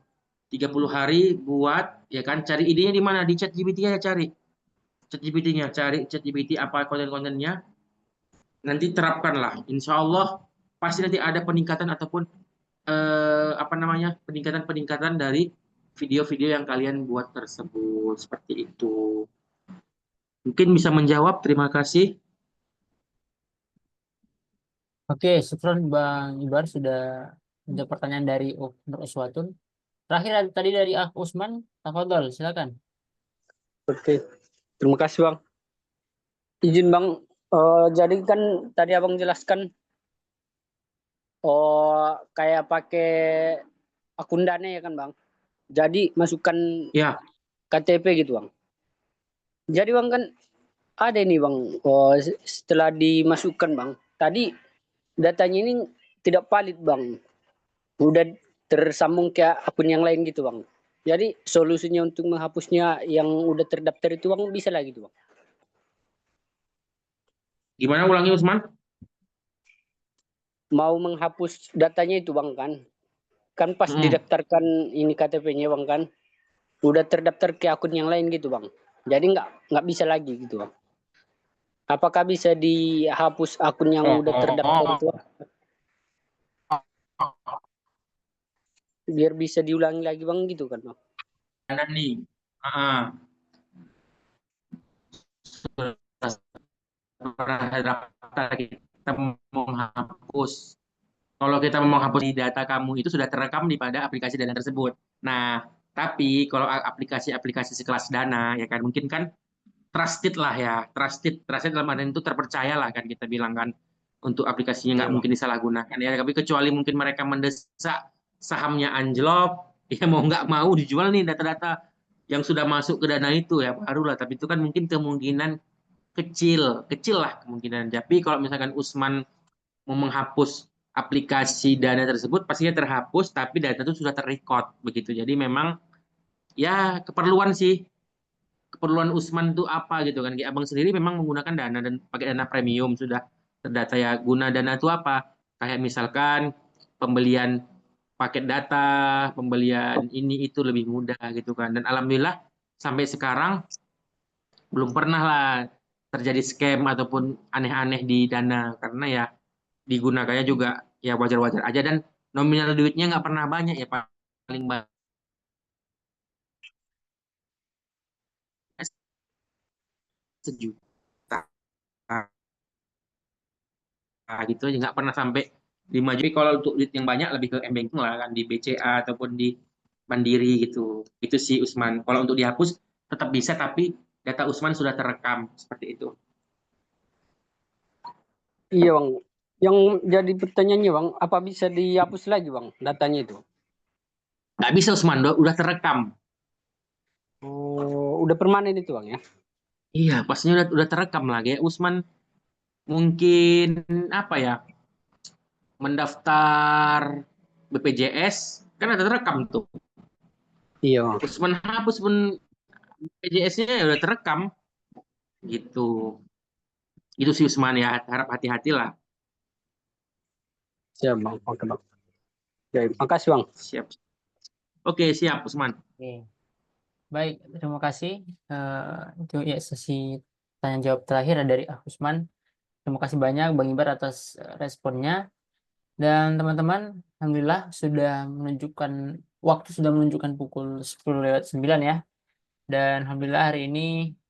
30 hari buat ya kan cari idenya di mana di ChatGPT aja cari. ChatGPT-nya cari ChatGPT apa konten-kontennya nanti terapkanlah. Insya Allah pasti nanti ada peningkatan ataupun apa namanya peningkatan dari video-video yang kalian buat tersebut seperti itu. Mungkin bisa menjawab. Terima kasih. Oke, syukron Bang Ibar sudah menjawab pertanyaan dari Nur Uswatun. Terakhir tadi dari Usman, tafadhol, silakan. Oke. Terima kasih Bang. Izin Bang, jadi kan tadi Abang jelaskan kayak pakai akun Dana ya kan Bang. Jadi masukkan Ya, KTP gitu Bang. Jadi Bang kan ada nih Bang, setelah dimasukkan Bang, tadi datanya ini tidak valid Bang. Udah tersambung ke akun yang lain gitu Bang. Jadi solusinya untuk menghapusnya yang udah terdaftar itu Bang bisa lagi tuh Bang. gimana ulangi Usman? Mau menghapus datanya itu Bang kan. Kan pas didaftarkan ini KTP-nya Bang kan. Udah terdaftar ke akun yang lain gitu Bang. Jadi nggak bisa lagi gitu Bang. Apakah bisa dihapus akun yang udah terdaftar itu Bang? Biar bisa diulangi lagi Bang gitu kan Bang. Ada nih. Kita menghapus. Kalau kita mau menghapus data kamu itu sudah terekam di pada aplikasi Dana tersebut. Nah, tapi kalau aplikasi-aplikasi sekelas Dana ya kan mungkin kan trusted lah ya, trusted dalam artian itu terpercaya lah kan kita bilang kan untuk aplikasinya nggak mungkin disalahgunakan ya. Tapi kecuali mungkin mereka mendesak sahamnya anjlok, ya mau nggak mau dijual nih data-data yang sudah masuk ke Dana itu ya barulah. Tapi itu kan mungkin kemungkinan kecil lah kemungkinan. Tapi kalau misalkan Usman mau menghapus aplikasi Dana tersebut pastinya terhapus tapi data itu sudah terrecord begitu. Jadi memang ya keperluan Usman itu apa gitu kan. Abang sendiri memang menggunakan Dana dan pakai Dana premium sudah terdata ya. Guna Dana itu apa? Kayak misalkan pembelian paket data, pembelian ini itu lebih mudah gitu kan. Dan alhamdulillah sampai sekarang belum pernah lah terjadi scam ataupun aneh-aneh di Dana karena ya digunakannya juga ya wajar-wajar aja dan nominal duitnya nggak pernah banyak ya paling banyak sejuta gitu aja nggak pernah sampai 5 juta. Tapi kalau untuk duit yang banyak lebih ke m-banking lah kan di BCA ataupun di Mandiri gitu. Itu sih Usman. Kalau untuk dihapus tetap bisa tapi data Usman sudah terekam seperti itu. Iya Bang. Yang jadi pertanyaannya Bang, apa bisa dihapus lagi Bang datanya itu? Nggak bisa Usman, udah terekam. Oh, udah permanen itu Bang ya? Iya, pastinya udah terekam lagi ya. Usman mungkin apa ya? Mendaftar BPJS kan ada terekam tuh. Iya Bang. Usman hapus pun BPJS-nya ya udah terekam gitu. Itu sih Usman ya, harap hati-hati lah. Siap Bang. Oke Bang. Ya, makasih Bang. Siap. Oke, siap Usman. Oke. Baik, terima kasih. Itu ya sesi tanya jawab terakhir dari Usman. Terima kasih banyak Bang Ibar atas responnya. Dan teman-teman, alhamdulillah waktu sudah menunjukkan pukul 10:09 ya. Dan alhamdulillah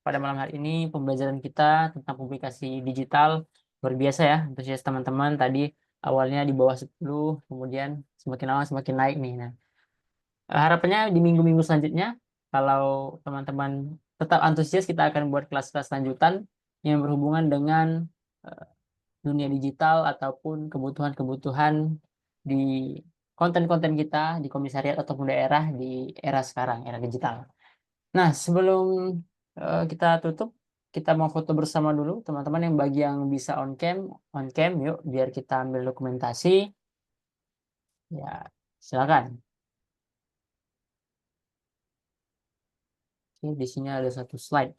pada malam hari ini pembelajaran kita tentang publikasi digital luar biasa ya. Antusias teman-teman tadi awalnya di bawah 10, kemudian semakin lama semakin naik nih. Nah, harapannya di minggu-minggu selanjutnya kalau teman-teman tetap antusias kita akan buat kelas-kelas lanjutan yang berhubungan dengan dunia digital ataupun kebutuhan-kebutuhan di konten-konten kita di komisariat ataupun daerah di era sekarang, era digital. Nah, sebelum kita tutup, kita mau foto bersama dulu, teman-teman yang bagi yang bisa on cam, yuk, biar kita ambil dokumentasi. Ya, silakan. Oke, di sini ada satu slide.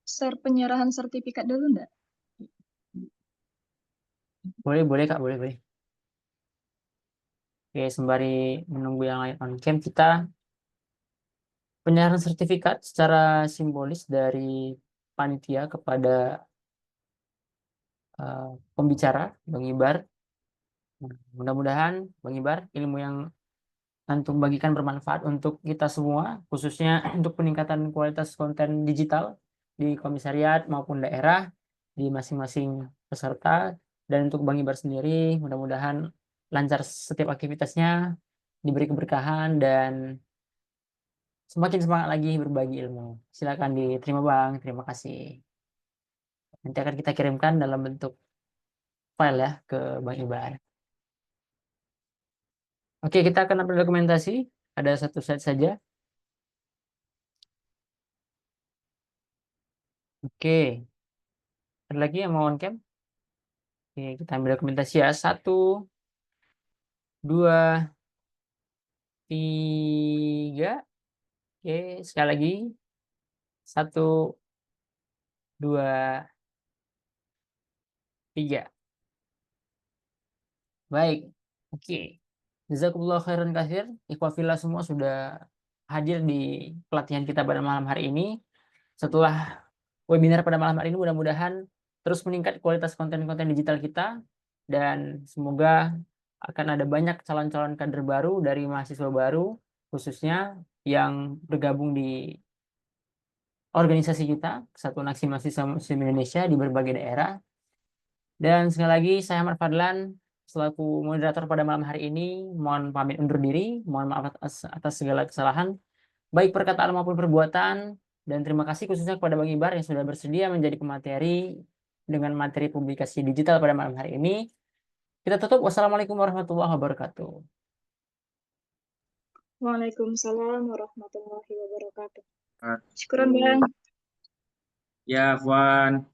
Share penyerahan sertifikat dulu enggak? Boleh Kak, boleh. Oke, sembari menunggu yang lain on cam, kita penyerahan sertifikat secara simbolis dari panitia kepada pembicara, Bang Ibar. Mudah-mudahan Bang Ibar ilmu yang antum bagikan bermanfaat untuk kita semua, khususnya untuk peningkatan kualitas konten digital di komisariat maupun daerah di masing-masing peserta. Dan untuk Bang Ibar sendiri, mudah-mudahan lancar setiap aktivitasnya, diberi keberkahan dan semakin semangat lagi berbagi ilmu. Silakan diterima Bang, terima kasih. Nanti akan kita kirimkan dalam bentuk file ya ke Bang Ibar. Oke, kita akan upload dokumentasi. Ada satu slide saja. Oke, ada lagi yang mau on cam? Oke, kita ambil dokumentasi ya. 1, 2, 3. Oke, sekali lagi. 1, 2, 3. Baik, oke. Jazakumullah khairan katsir. Ikhwafillah semua sudah hadir di pelatihan kita pada malam hari ini. Setelah webinar pada malam hari ini, mudah-mudahan terus meningkat kualitas konten-konten digital kita, dan semoga akan ada banyak calon-calon kader baru dari mahasiswa baru, khususnya yang bergabung di organisasi kita, Kesatuan Aksi Mahasiswa Muslim Indonesia di berbagai daerah. Dan sekali lagi, saya Ahmad Fadlan, selaku moderator pada malam hari ini, mohon pamit undur diri, mohon maaf atas segala kesalahan, baik perkataan maupun perbuatan, dan terima kasih khususnya kepada Bang Ibar yang sudah bersedia menjadi pemateri dengan materi publikasi digital pada malam hari ini. Kita tutup. Wassalamualaikum warahmatullahi wabarakatuh. Waalaikumsalam warahmatullahi wabarakatuh. Syukuran Bang. Ya, Afwan.